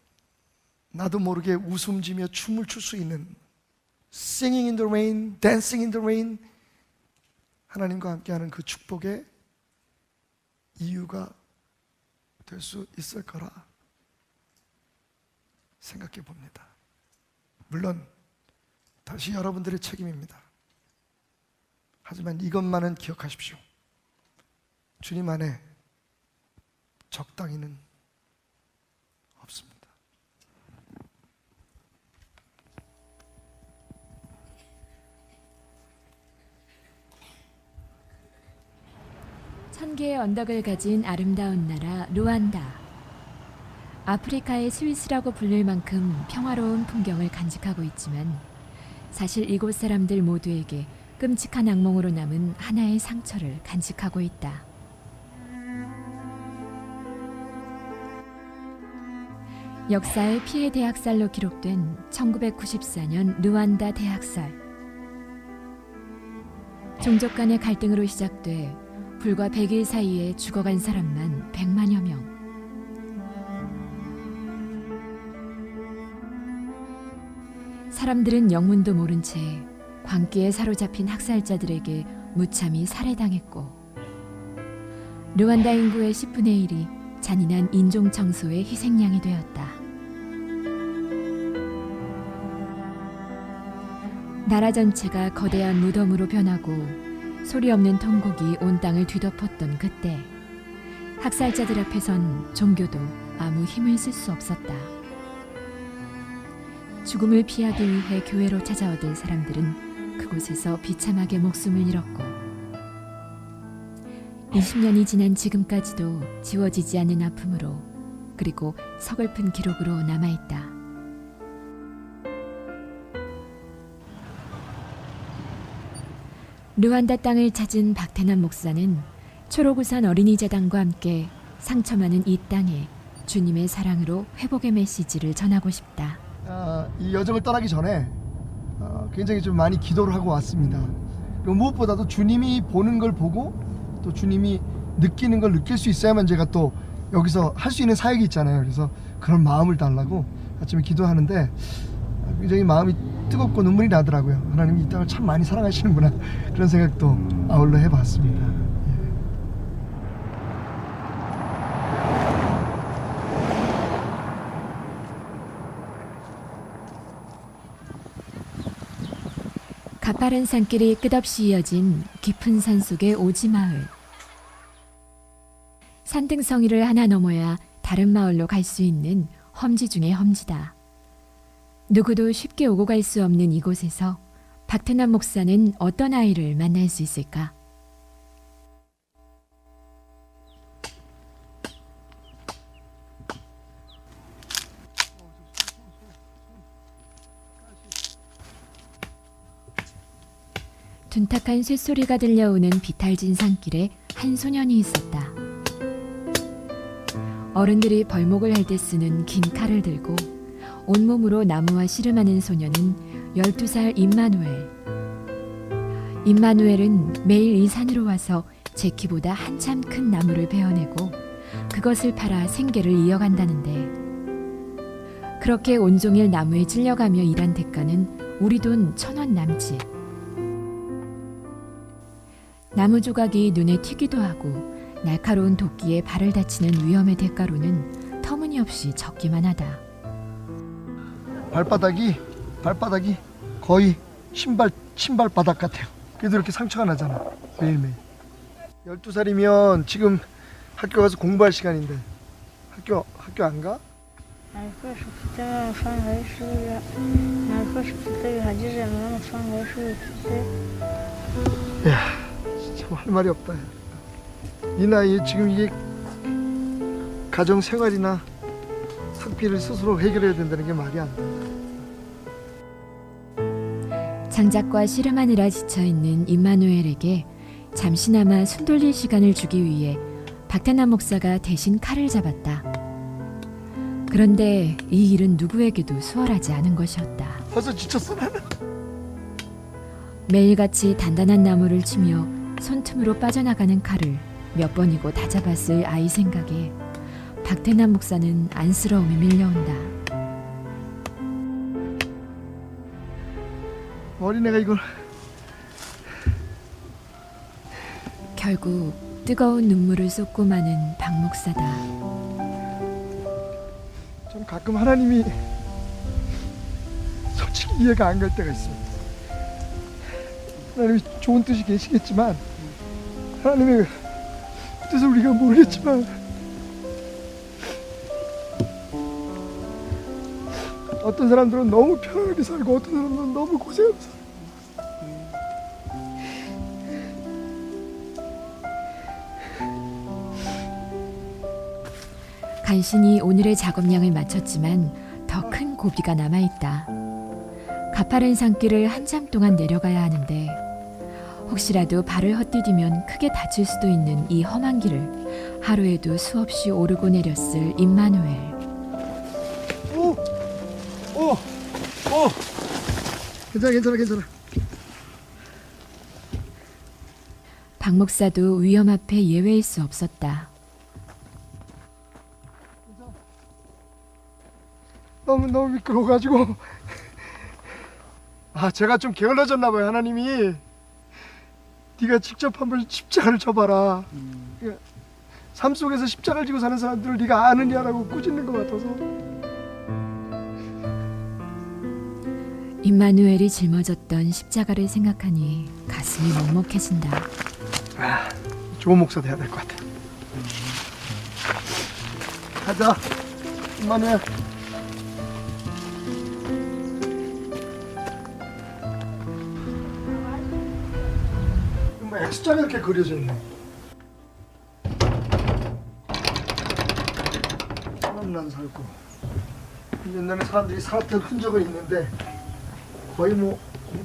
나도 모르게 웃음지며 춤을 출 수 있는 Singing in the rain, dancing in the rain, 하나님과 함께하는 그 축복의 이유가 될 수 있을 거라 생각해 봅니다. 물론 다시 여러분들의 책임입니다. 하지만 이것만은 기억하십시오. 주님 안에 적당히는 없습니다. 천 개의 언덕을 가진 아름다운 나라 루안다. 아프리카의 스위스라고 불릴 만큼 평화로운 풍경을 간직하고 있지만 사실 이곳 사람들 모두에게 끔찍한 악몽으로 남은 하나의 상처를 간직하고 있다. 역사의 피해 대학살로 기록된 1994년 루안다 대학살. 종족 간의 갈등으로 시작돼 불과 100일 사이에 죽어간 사람만 100만여 명. 사람들은 영문도 모른 채 광기에 사로잡힌 학살자들에게 무참히 살해당했고, 루안다 인구의 10분의 1이 잔인한 인종 청소의 희생양이 되었다. 나라 전체가 거대한 무덤으로 변하고 소리 없는 통곡이 온 땅을 뒤덮었던 그때, 학살자들 앞에선 종교도 아무 힘을 쓸 수 없었다. 죽음을 피하기 위해 교회로 찾아오던 사람들은 그곳에서 비참하게 목숨을 잃었고, 20년이 지난 지금까지도 지워지지 않는 아픔으로, 그리고 서글픈 기록으로 남아있다. 르완다 땅을 찾은 박태남 목사는 초록우산 어린이재단과 함께 상처 많은 이 땅에 주님의 사랑으로 회복의 메시지를 전하고 싶다. 이 여정을 떠나기 전에 굉장히 좀 많이 기도를 하고 왔습니다. 그리고 무엇보다도 주님이 보는 걸 보고 또 주님이 느끼는 걸 느낄 수 있어야만 제가 또 여기서 할 수 있는 사역이 있잖아요. 그래서 그런 마음을 달라고 아침에 기도하는데 굉장히 마음이 뜨겁고 눈물이 나더라고요. 하나님이 이 땅을 참 많이 사랑하시는구나, 그런 생각도 아울러 해봤습니다. 가파른 산길이 끝없이 이어진 깊은 산속의 오지마을. 산등성이를 하나 넘어야 다른 마을로 갈 수 있는 험지 중의 험지다. 누구도 쉽게 오고 갈 수 없는 이곳에서 박태남 목사는 어떤 아이를 만날 수 있을까? 둔탁한 쇳소리가 들려오는 비탈진 산길에 한 소년이 있었다. 어른들이 벌목을 할 때 쓰는 긴 칼을 들고 온몸으로 나무와 씨름하는 소년은 12살 임마누엘. 임마누엘은 매일 이 산으로 와서 제 키보다 한참 큰 나무를 베어내고 그것을 팔아 생계를 이어간다는데, 그렇게 온종일 나무에 찔려가며 일한 대가는 우리 돈 1,000원 남짓. 나무 조각이 눈에 튀기도 하고 날카로운 도끼에 발을 다치는 위험의 대가로는 터무니없이 적기만 하다. 발바닥이 거의 신발 바닥 같아요. 그래도 이렇게 상처가 나잖아, 매일매일. 12살이면 지금 학교 가서 공부할 시간인데 학교 안 가? 야, 진짜 할 말이 없다. 이 나이에 지금 이게 가정 생활이나 학비를 스스로 해결해야 된다는 게 말이 안 돼. 장작과 씨름하느라 지쳐있는 임마누엘에게 잠시나마 숨 돌릴 시간을 주기 위해 박태남 목사가 대신 칼을 잡았다. 그런데 이 일은 누구에게도 수월하지 않은 것이었다. 벌써 지쳤어 나는. 매일같이 단단한 나무를 치며 손틈으로 빠져나가는 칼을 몇 번이고 다 잡았을 아이 생각에 박태남 목사는 안쓰러움이 밀려온다. 어린애가 이걸. 결국 뜨거운 눈물을 쏟고 마는 박 목사다. 전 가끔 하나님이 솔직히 이해가 안 갈 때가 있어요. 하나님이 좋은 뜻이 계시겠지만, 하나님의 뜻을 우리가 모르겠지만, 어떤 사람들은 너무 편하게 살고 어떤 사람들은 너무 고생하면서 살고. 간신히 오늘의 작업량을 마쳤지만 더 큰 고비가 남아있다. 가파른 산길을 한참 동안 내려가야 하는데 혹시라도 발을 헛디디면 크게 다칠 수도 있는 이 험한 길을 하루에도 수없이 오르고 내렸을 임마누엘. 괜찮아. 박 목사도 위험 앞에 예외일 수 없었다. 너무 미끄러워가지고. 제가 좀 게을러졌나 봐요. 하나님이 네가 직접 한번 십자가를 져봐라. 삶 속에서 십자가를 지고 사는 사람들을 네가 아느냐라고 꾸짖는 것 같아서. 임마누엘이 짊어졌던 십자가를 생각하니 가슴이 먹먹해진다. 좋은 목사 돼야 될 것 같아. 가자, 임마누엘. 뭐 X자가 이렇게 그려져 있네. 사람난 살고. 옛날에 사람들이 살았던 흔적은 있는데 거의 뭐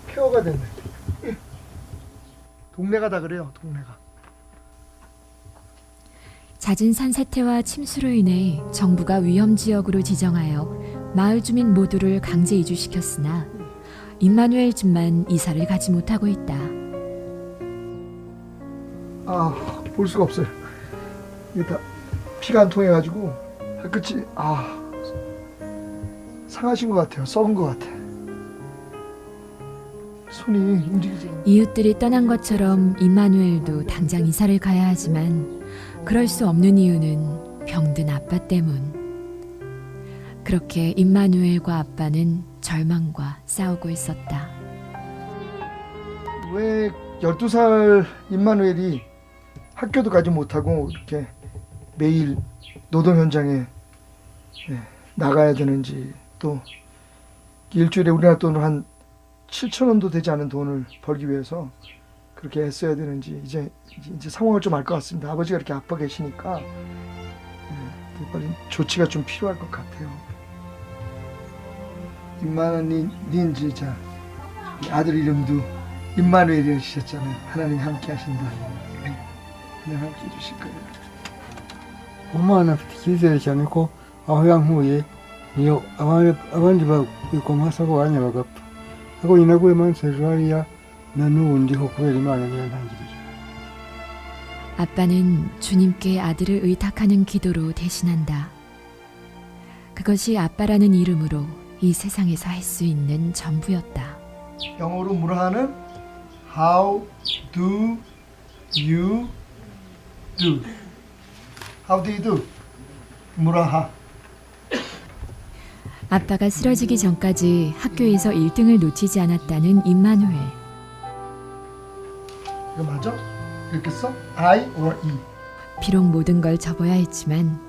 폐허가 됐네. 동네가 다 그래요, 동네가. 잦은 산사태와 침수로 인해 정부가 위험지역으로 지정하여 마을 주민 모두를 강제 이주시켰으나 임마누엘 집만 이사를 가지 못하고 있다. 볼 수가 없어요. 이게 다 피가 안 통해가지고 끝이 상하신 것 같아요. 썩은 것 같아. 손이 움직이지 않아. 이웃들이 떠난 것처럼 임마누엘도 당장 이사를 가야 하지만 그럴 수 없는 이유는 병든 아빠 때문. 그렇게 임마누엘과 아빠는 절망과 싸우고 있었다. 왜 12살 임마누엘이 학교도 가지 못하고 이렇게 매일 노동 현장에 나가야 되는지, 또 일주일에 우리나라 돈으로 한 7,000원도 되지 않은 돈을 벌기 위해서 그렇게 애써야 되는지 이제 상황을 좀 알 것 같습니다. 아버지가 이렇게 아파 계시니까 빨리 조치가 좀 필요할 것 같아요. 임마누엘 진짜 아들 이름도 임마누엘이셨잖아요. 하나님 함께 하신다. 하나님 함께 해주실 거예요. Umwana afite icyizere cyane ko aho yankuye niyo abandi bakomasa ko banya bagapfa ariko nyina guye mansi hejuru hariya na n'ubu ndiho kubera Imana niyo ntangirije. 아빠는 주님께 아들을 의탁하는 기도로 대신한다. 그것이 아빠라는 이름으로 이 세상에서 할 수 있는 전부였다. 영어로 물어하는 How do you do? How do you do? 물어하. 아빠가 쓰러지기 전까지 학교에서 1등을 놓치지 않았다는 임마누엘. 이거 맞아? 이렇게 써? I or E? 비록 모든 걸 접어야 했지만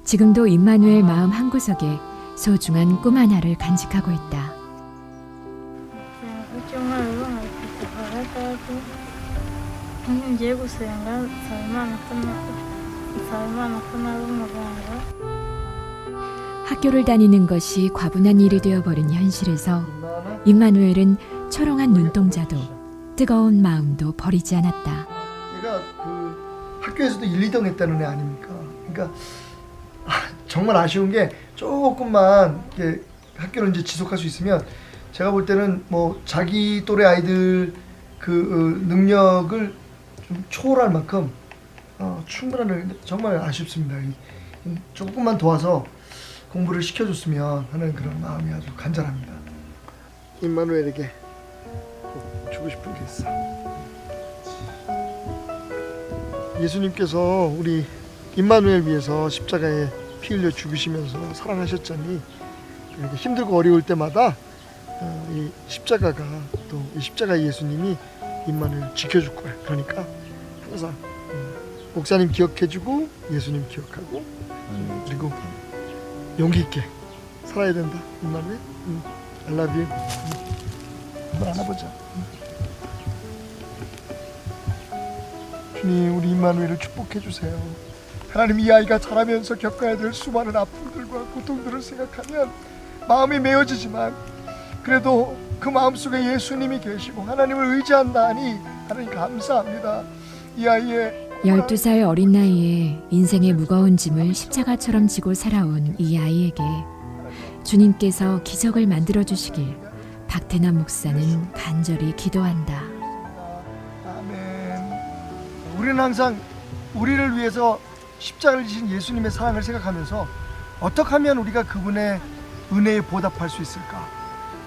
지금도 임마누엘 마음 한구석에 소중한 꿈 하나를 간직하고 있다. ngiye gusenga nsaba Imana ko naba umuganga. 학교를 다니는 것이 과분한 일이 되어버린 현실에서 임마누엘? 임마누엘은 초롱한 눈동자도 뜨거운 마음도 버리지 않았다. 얘가 그 학교에서도 1, 2등 했다는 애 아닙니까? 그러니까 정말 아쉬운 게 조금만 이렇게 학교를 이제 지속할 수 있으면 제가 볼 때는 뭐 자기 또래 아이들 그 능력을 좀 초월할 만큼 충분한, 정말 아쉽습니다. 조금만 도와서 공부를 시켜줬으면 하는 그런 마음이 아주 간절합니다. 임마누엘에게 꼭 주고 싶은 게 있어. 예수님께서 우리 임마누엘 위해서 십자가에 피 흘려 죽으시면서 사랑하셨잖니, 이렇게 힘들고 어려울 때마다 이 십자가가, 또 이 십자가 예수님이 임마누엘 지켜줄 거야. 그러니까 항상 목사님 기억해주고 예수님 기억하고 그리고 용기 있게 살아야 된다. 임마누엘, I love you. 한번 안아보자. 주님, 우리 임마누엘을 축복해 주세요. 하나님, 이 아이가 자라면서 겪어야 될 수많은 아픔들과 고통들을 생각하면 마음이 메어지지만 그래도 그 마음속에 예수님이 계시고 하나님을 의지한다 하니 하나님 감사합니다. 이 아이의 12살 어린 나이에 인생의 무거운 짐을 십자가처럼 지고 살아온 이 아이에게 주님께서 기적을 만들어 주시길 박태남 목사는 간절히 기도한다. 아멘. 우리는 항상 우리를 위해서 십자가를 지신 예수님의 사랑을 생각하면서 어떻게 하면 우리가 그분의 은혜에 보답할 수 있을까?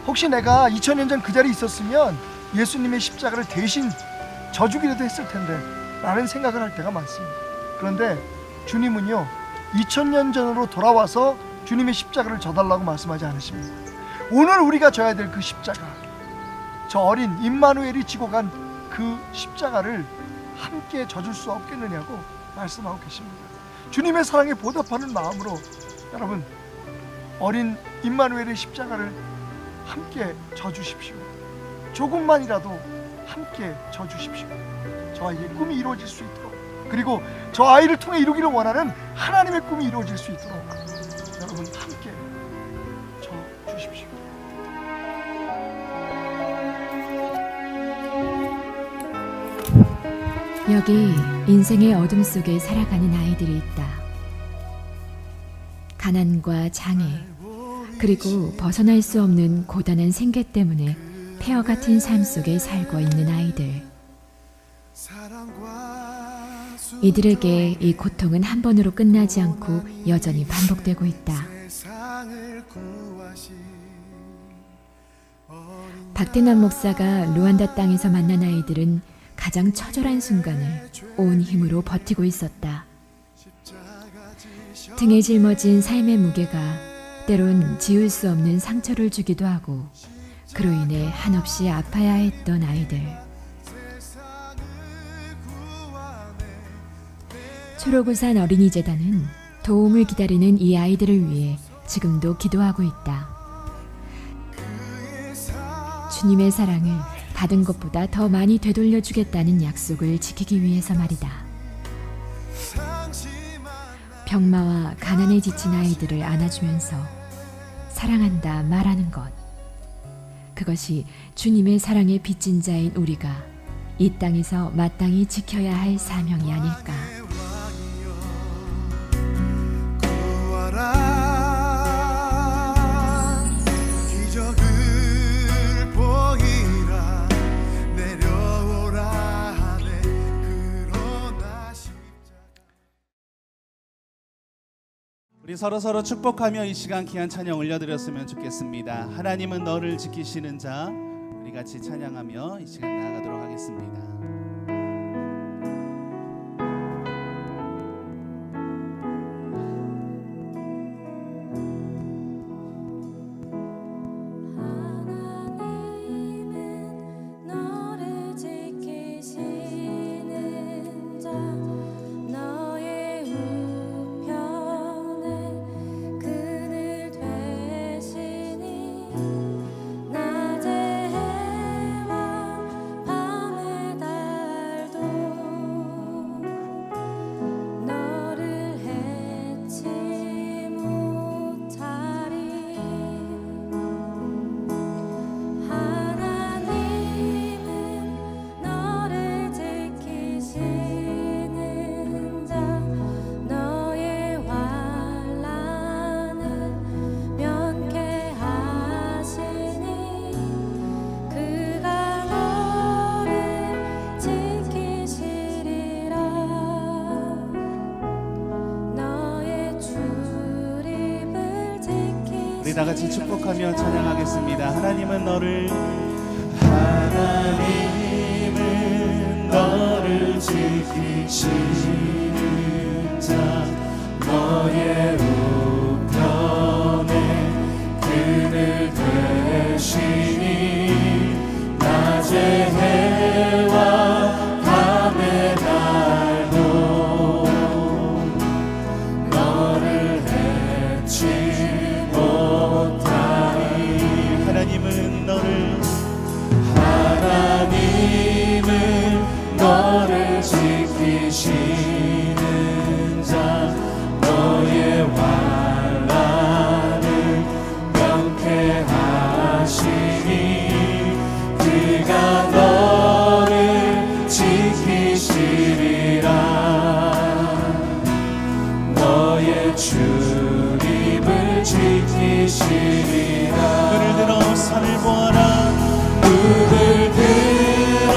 혹시 내가 2000년 전 그 자리에 있었으면 예수님의 십자가를 대신 져주기라도 했을 텐데 라는 생각을 할 때가 많습니다. 그런데 주님은요 2000년 전으로 돌아와서 주님의 십자가를 져달라고 말씀하지 않으십니다. 오늘 우리가 져야 될 그 십자가, 저 어린 임마누엘이 지고 간 그 십자가를 함께 져줄 수 없겠느냐고 말씀하고 계십니다. 주님의 사랑에 보답하는 마음으로 여러분 어린 임마누엘의 십자가를 함께 져주십시오. 조금만이라도 함께 져주십시오. 저 아이의 꿈이 이루어질 수 있도록, 그리고 저 아이를 통해 이루기를 원하는 하나님의 꿈이 이루어질 수 있도록 여러분 함께 져주십시오. 여기 인생의 어둠 속에 살아가는 아이들이 있다. 가난과 장애, 그리고 벗어날 수 없는 고단한 생계 때문에 폐허 같은 삶 속에 살고 있는 아이들. 이들에게 이 고통은 한 번으로 끝나지 않고 여전히 반복되고 있다. 박대남 목사가 루안다 땅에서 만난 아이들은 가장 처절한 순간을 온 힘으로 버티고 있었다. 등에 짊어진 삶의 무게가 때론 지울 수 없는 상처를 주기도 하고 그로 인해 한없이 아파야 했던 아이들. 초록우산 어린이재단은 도움을 기다리는 이 아이들을 위해 지금도 기도하고 있다. 주님의 사랑을 받은 것보다 더 많이 되돌려주겠다는 약속을 지키기 위해서 말이다. 병마와 가난에 지친 아이들을 안아주면서 사랑한다 말하는 것. 그것이 주님의 사랑에 빚진 자인 우리가 이 땅에서 마땅히 지켜야 할 사명이 아닐까. 우리 서로 축복하며 이 시간 귀한 찬양 올려드렸으면 좋겠습니다. 하나님은 너를 지키시는 자, 우리 같이 찬양하며 이 시간 나아가도록 하겠습니다. 우리 다 같이 축복하며 찬양하겠습니다. 하나님은 너를 지키시는 자, 너의 우편에 그늘 되시니 낮의 해와 밤의 날도 너를 해치 못하리. 하나님은 너를 지키시는 자, 너의 환난을 명쾌하시니 그가 너를 지키시리라. 너의 출입을 지키시리라. 눈을 들어 산을 보아라. 눈을 들어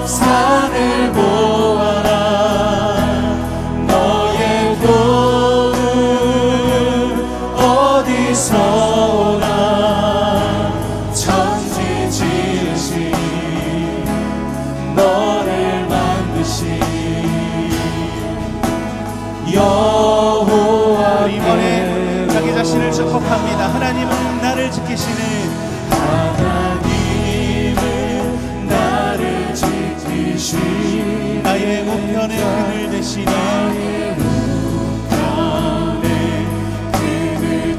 산을 보아라. 너의 도움 어디서 오나. 천지 지으신 너를 만드신 고백합니다. 하나님은 나를 지키시는 하나님은 나를 지키시는 나의 우편에 그늘 되시니 나의 우편에 그늘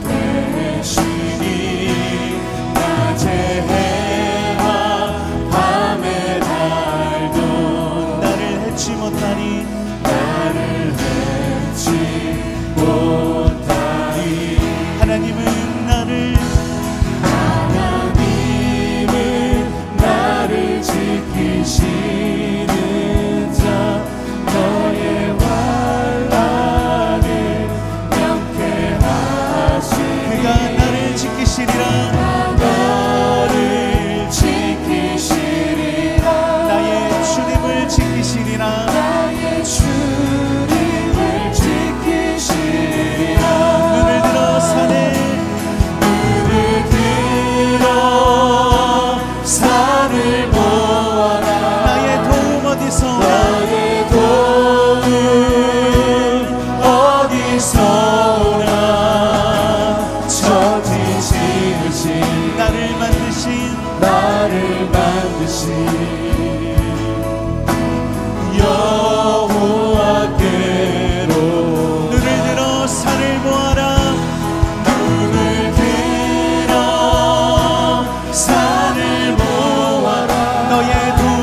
되시니 낮에 해와 밤에 달도 나를 해치 못하니 나를 해치 못하니 하나님은 나를 지키시는 자 너의 환난을 명쾌하시 그가 나를 지키시리라 너를 지키시리라 나의 주님을 지키시리라 나의 주님을 지키시리라 눈을 들어 산에 눈을 들어 산을 보아라 나의 도움 어디서 나의 도움 어디서 오나 천지 지으신 나를 만드신 여호와께로 눈을 들어 산을 보아라 눈을 들어 산을 보아라 너의 도움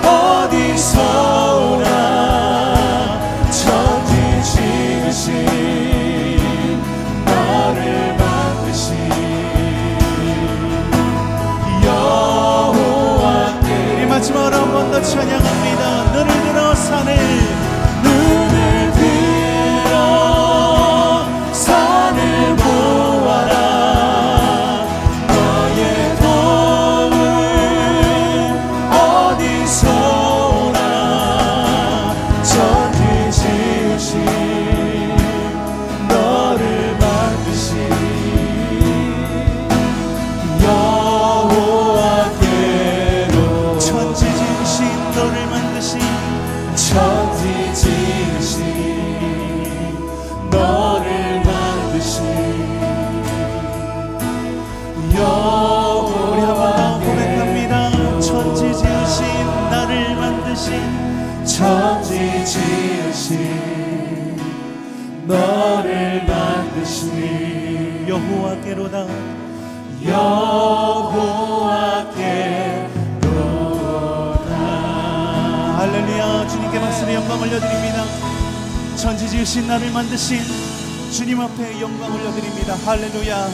어디서 오나 천지 지으신 너를 만드신 여호와께 우리 마지막으로 한 번 더 찬양합니다. 눈을 들어 산을 보아라 너의 도움 어디서 오나 천지 지으신 너를 만드신 여호와께로 천지 지으신 너를 만드신 천지 지으신 너를 만드신 우리 한 번 더 고백합니다. 천지 지으신 나를 만드신 천지 지으신 너를 만드신 여호와께로다 여호와께로다 할렐루야. 주님께 박수의 영광 올려드립니다. 천지 지으신 나를 만드신 주님 앞에 영광 올려드립니다. 할렐루야.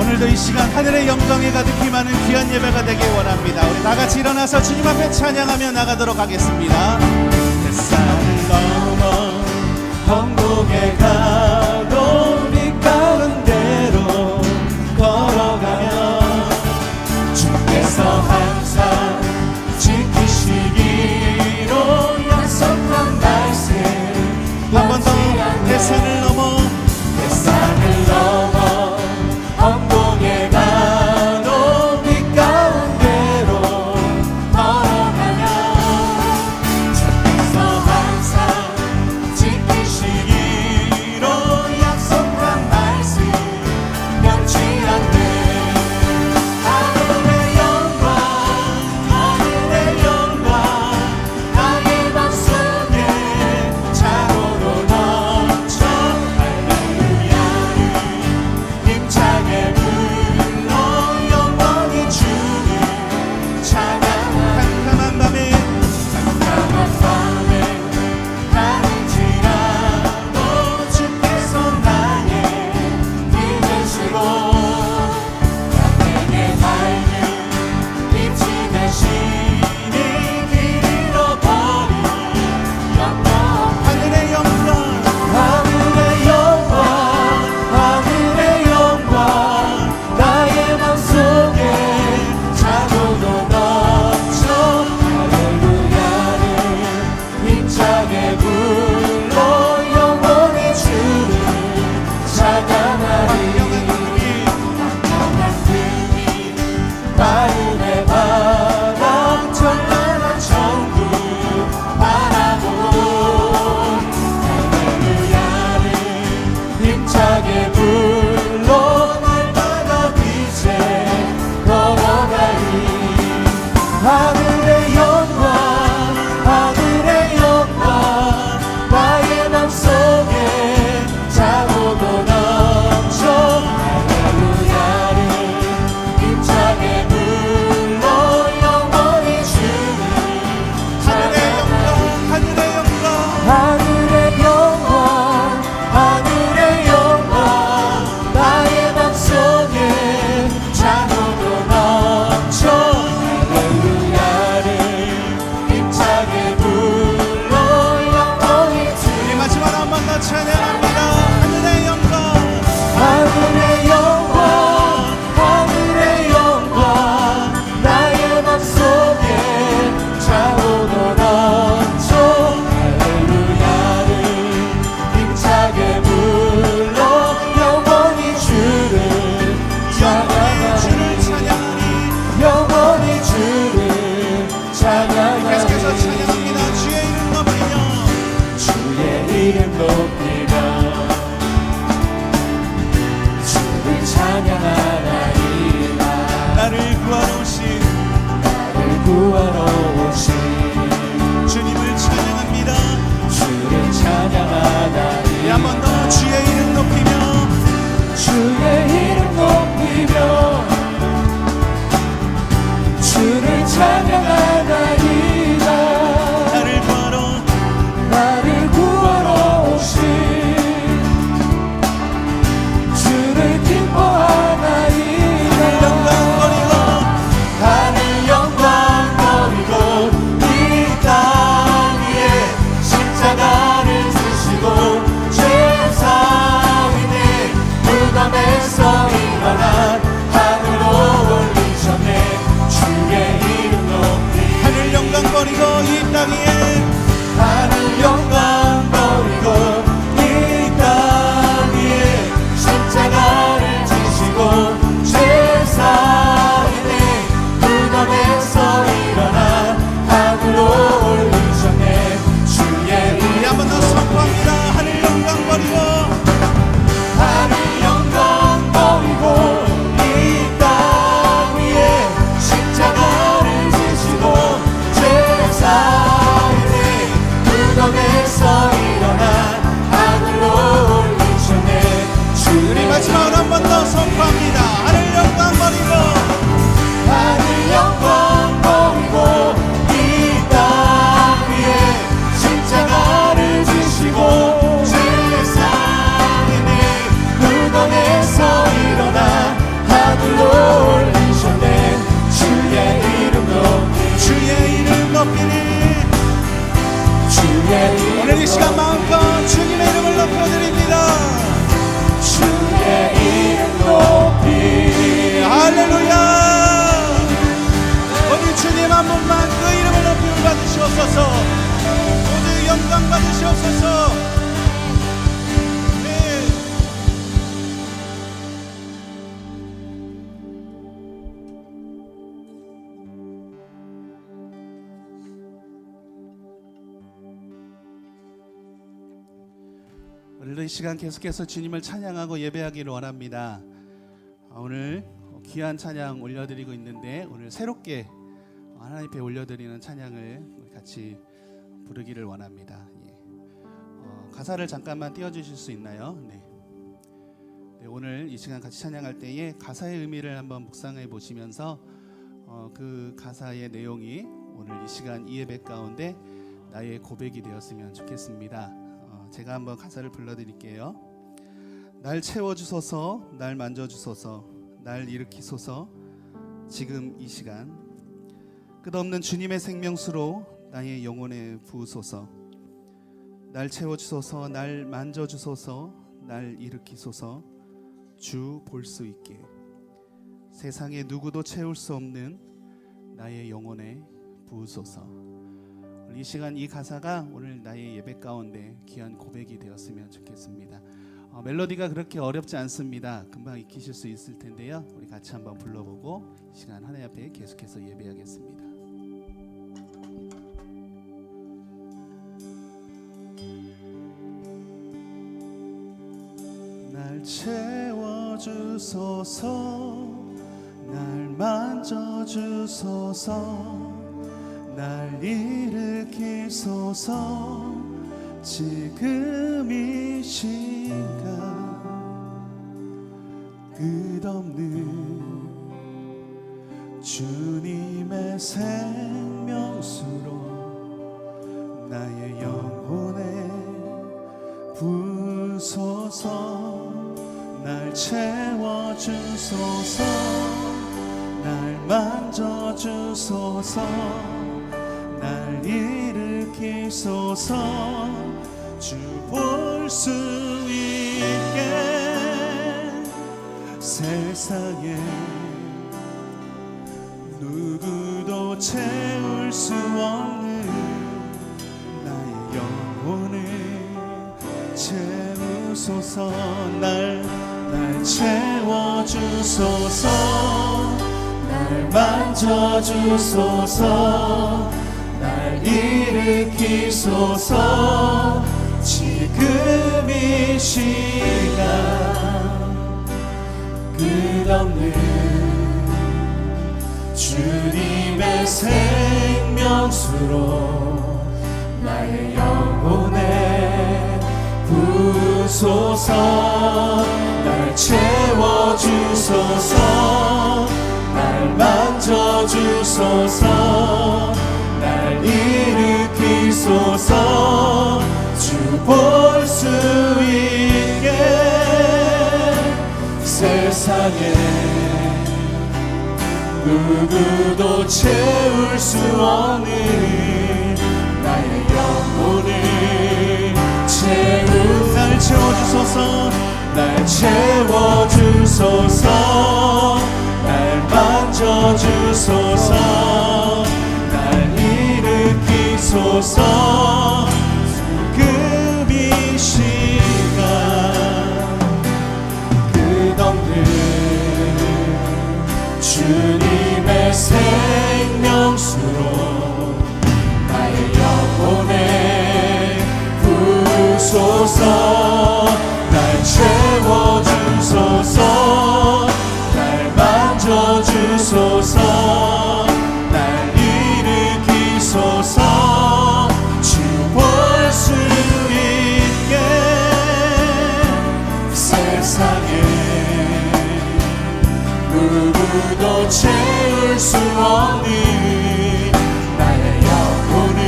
오늘도 이 시간 하늘의 영광에 가득히 많은 귀한 예배가 되길 원합니다. 우리 다 같이 일어나서 주님 앞에 찬양하며 나가도록 하겠습니다. 햇살을 넘어 천국에 가도 빛 가운데로 걸어가면 주께서 항상 지키시기로 약속한 말씀 한 번 더 햇살을 넘어 천국에 가도 빛 가운데로 걸어가면 주께서 항상 지키시기로 약속한 말씀 변치 않는 하늘의 영광 하늘의 영광 하늘의 영광 나의 맘속에 차오고 넘쳐 할렐루야를 힘차게 불러 영원히 주를 하늘의 영광 하늘의 영광 하늘의 영광 하늘의 영광 나의 맘속에 차오고 넘쳐 할렐루야를 힘차게 불러 영원히 주를 마지막 한 번 더 찬양합니다. 하늘의 영광 하늘의 영광 하늘의 영광 나의 맘속에 차오고 넘쳐 할렐루야를 힘차게 불러 영원히 주를 찬양하니 영원히 주를 찬양하니 계속해서 찬양합니다. 주의 이름 높이며 주의 이름 높이며 주를 찬양하나이다. 나를 구하러 오신 주님을 찬양합니다. 주를 찬양하나이다. 한 번 더 주의 이름 높이며 주의 이름 높이며 주를 찬양하나이다. 나를 구하러 오신 주를 기뻐하나이다. 하늘 영광 버리고 이 땅 위에 십자가를 지시고 죄사인의 무덤에서 일어나 하늘로 올리셨네. 주의 이름 높이 하늘 영광 버리고 이 땅 위에 하늘 영광 버리고 이 땅 위에 십자가를 지시고 죄사인의 무덤에서 일어나 하늘로 올리셨네. 주의 이름 한 번 더 선포합니다. 하늘 영광 버리고 하늘 영광 버리고 이 땅 위에 십자가를 지시고 죄사인의 무덤에서 일어나 하늘로 올리셨네. 주님 마지막으로 한 번 더 선포합니다. 하늘 영광 버리고 하늘 영광 버리고 이 땅 위에 십자가를 지시고 죄사인의 무덤에서 일어나 하늘로 올리셨네. 주의 이름 높이 주의 이름 높이니 오늘 이 시간 마음껏 주님의 이름을 높여드립니다. 주의 이름 높이 할렐루야. 오늘 주님 한 분만 그 이름을 높임을 받으시옵소서. 모두 영광 받으시옵소서. 네. 오늘도 이 시간 계속해서 주님을 찬양하고 예배하기를 원합니다. 오늘 귀한 찬양 올려드리고 있는데 오늘 새롭게 하나님 앞에 올려드리는 찬양을 같이 부르기를 원합니다. 가사를 잠깐만 띄워주실 수 있나요? 네. 오늘 이 시간 같이 찬양할 때에 가사의 의미를 한번 묵상해 보시면서 그 가사의 내용이 오늘 이 시간 이 예배 가운데 나의 고백이 되었으면 좋겠습니다. 제가 한번 가사를 불러드릴게요. 날 채워주소서, 날 만져주소서, 날 일으키소서. 지금 이 시간 끝없는 주님의 생명수로 나의 영혼에 부으소서. 날 채워주소서, 날 만져주소서, 날 일으키소서. 주 볼 수 있게 세상에 누구도 채울 수 없는 나의 영혼에 부으소서. 이 시간 이 가사가 오늘 나의 예배 가운데 귀한 고백이 되었으면 좋겠습니다. 멜로디가 그렇게 어렵지 않습니다. 금방 익히실 수 있을 텐데요. 우리 같이 한번 불러보고 이 시간 하나님 앞에 계속해서 예배하겠습니다. 날 채워주소서, 날 만져주소서 날 일으키소서 지금 이 시간 끝없는 주님의 생명수로 나의 영혼에 부소서 날 채워주소서 날 만져주소서 날 일으키소서 주 볼 수 있게 세상에 누구도 채울 수 없는 나의 영혼을 채우소서 날 채워주소서 날 만져주소서 날 일으키소서 지금 이 시간 끝없는 주님의 생명수로 나의 영혼에 부소서 날 채워주소서 날 만져주소서 날 일으키소서 주 볼 수 있게 세상에 누구도 채울 수 없는 나의 영혼을 날 채워주소서 날 채워주소서 날 만져주소서 날 일으키소서 지금 이 시간 끝없는 주님의 생명수로 나의 영혼에 부소서 날 채워주소서 날 만져주소서 날 일으키소서 주 볼 수 있게 세상에 누구도 채울 수 없는 나의 영혼을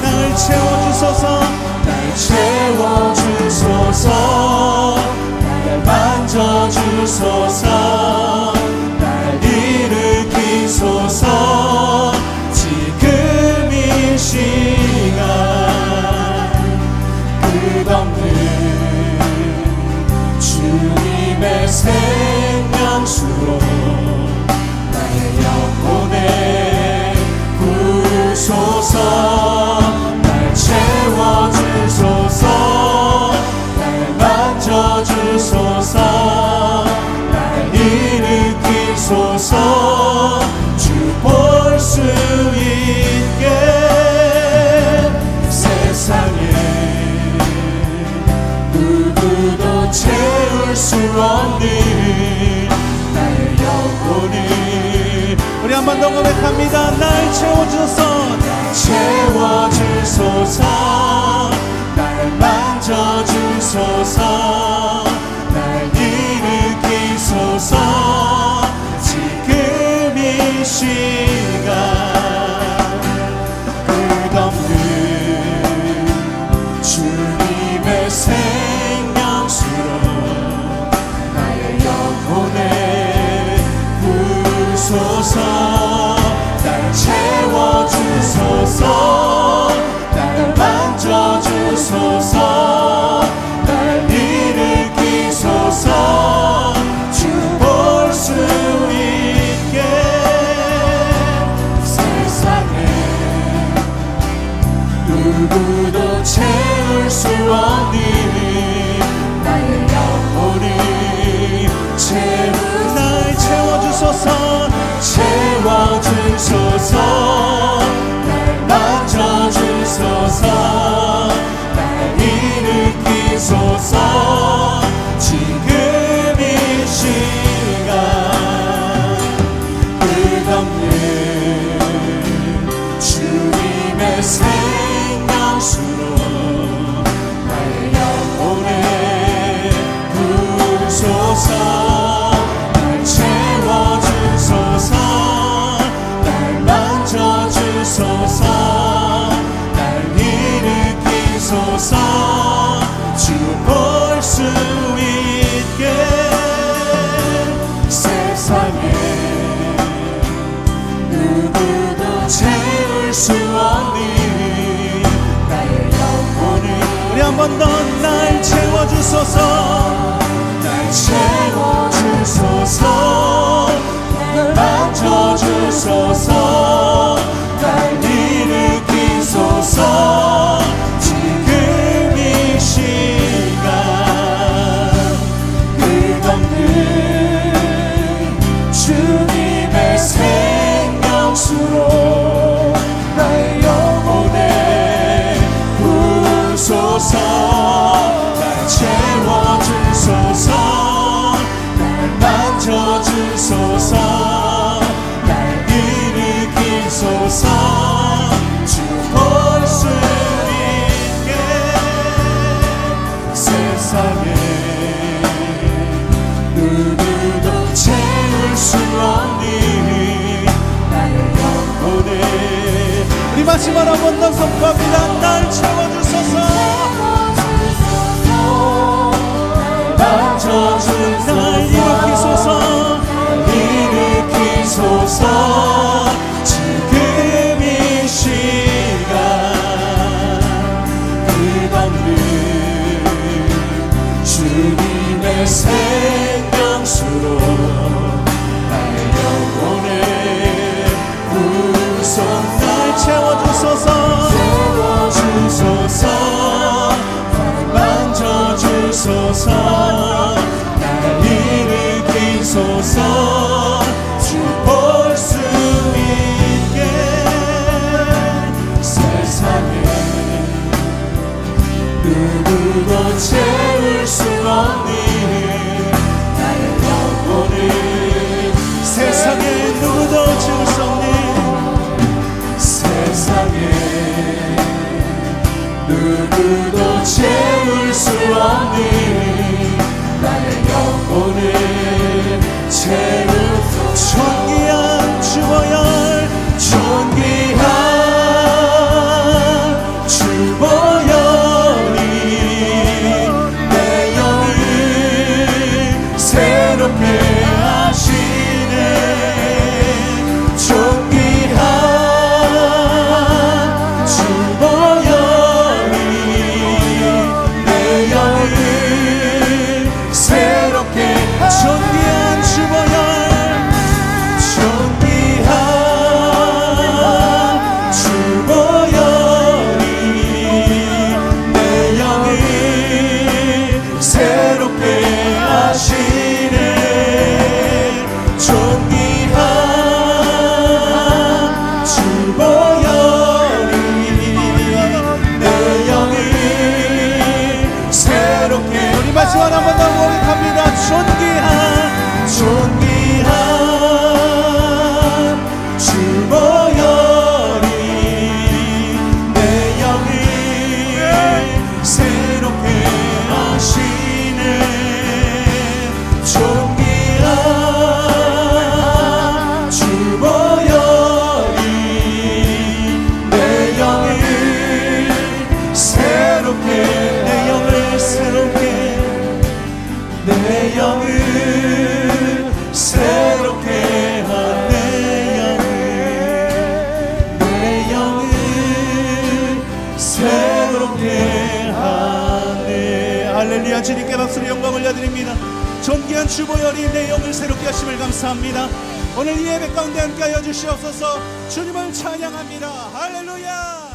날 채워주소서 날 채워주소서 날 만져주소서 날 일으키소서 지금 이 시간 끝없는 주님의 생명수로 나의 영혼에 부소서 날 채워주소서 날 만져주소서 날 일으키소서 주 볼 수 있게 세상에 누구도 채울 수 없는 나의 영혼을 우리 한 번 더 고백합니다. 날 채워주소서 날 채워주소서 날 만져주소서 날 일으키소서 지금 이 시간 끝없는 주님의 생명수로 나의 영혼에 부소서 날 채워주소서 날 만져주소서 날 일으키소서 주 볼 수 있게 세상에 누구도 채울 수 없는 나의 영혼을 날 채워주소서 채워주소서 날 수 없니 나의 영혼을 우리 한 번 더 날 채워주소서 날 채워주소서 날 만져주소서 날 일으키소서 지금 이 시간 끝없는 주님의 생명수로 나의 영혼에 부으소서 날 채워주소서 날 만져주소서 날 일으키소서 주 볼 수 있게 세상에 누구도 채울 수 없니 나의 영혼을 우리 마지막 한 번 더 선포합니다. 날 채워주소서 날 만져주 날 일으키소서 일으키소서 지금 이 시간 끝없는 주님의 생명수로 나의 영혼을 부으소서 날 채워주소서 주소서 날 만져주소서 날 일으키소서 주 볼 수 있게 세상에 누구도 채울 수 없니 나의 영혼을 세상에 누구도 채울 수 없니 세상에 누구도 채울 수 없니 나의 영혼을 채울 존귀한 주보혈 존귀한 주보혈이 내 영을 새롭게 하시네 존귀한 주보혈이 내 영을 새롭게 존귀한 주보혈 존귀한 주보혈이 내 영을 새롭게 하시네 존귀한 주보혈이 내 영을 새롭게 우리 마지막 한 번 더 고백합니다. 존귀한 주보혈이 내 영을 새롭게 하시네 존귀한 주보혈이 내 영을 새롭게 내 영을 새롭게 내 영을 새롭게 하네 내 영을 새롭게 하네 할렐루야 주님께 박수로 영광 올려드립니다. 존귀한 주보혈이 내 영을 새롭게 하심을 감사합니다. 오늘 이 예배 가운데 함께하여 주시옵소서. 주님을 찬양합니다. 할렐루야.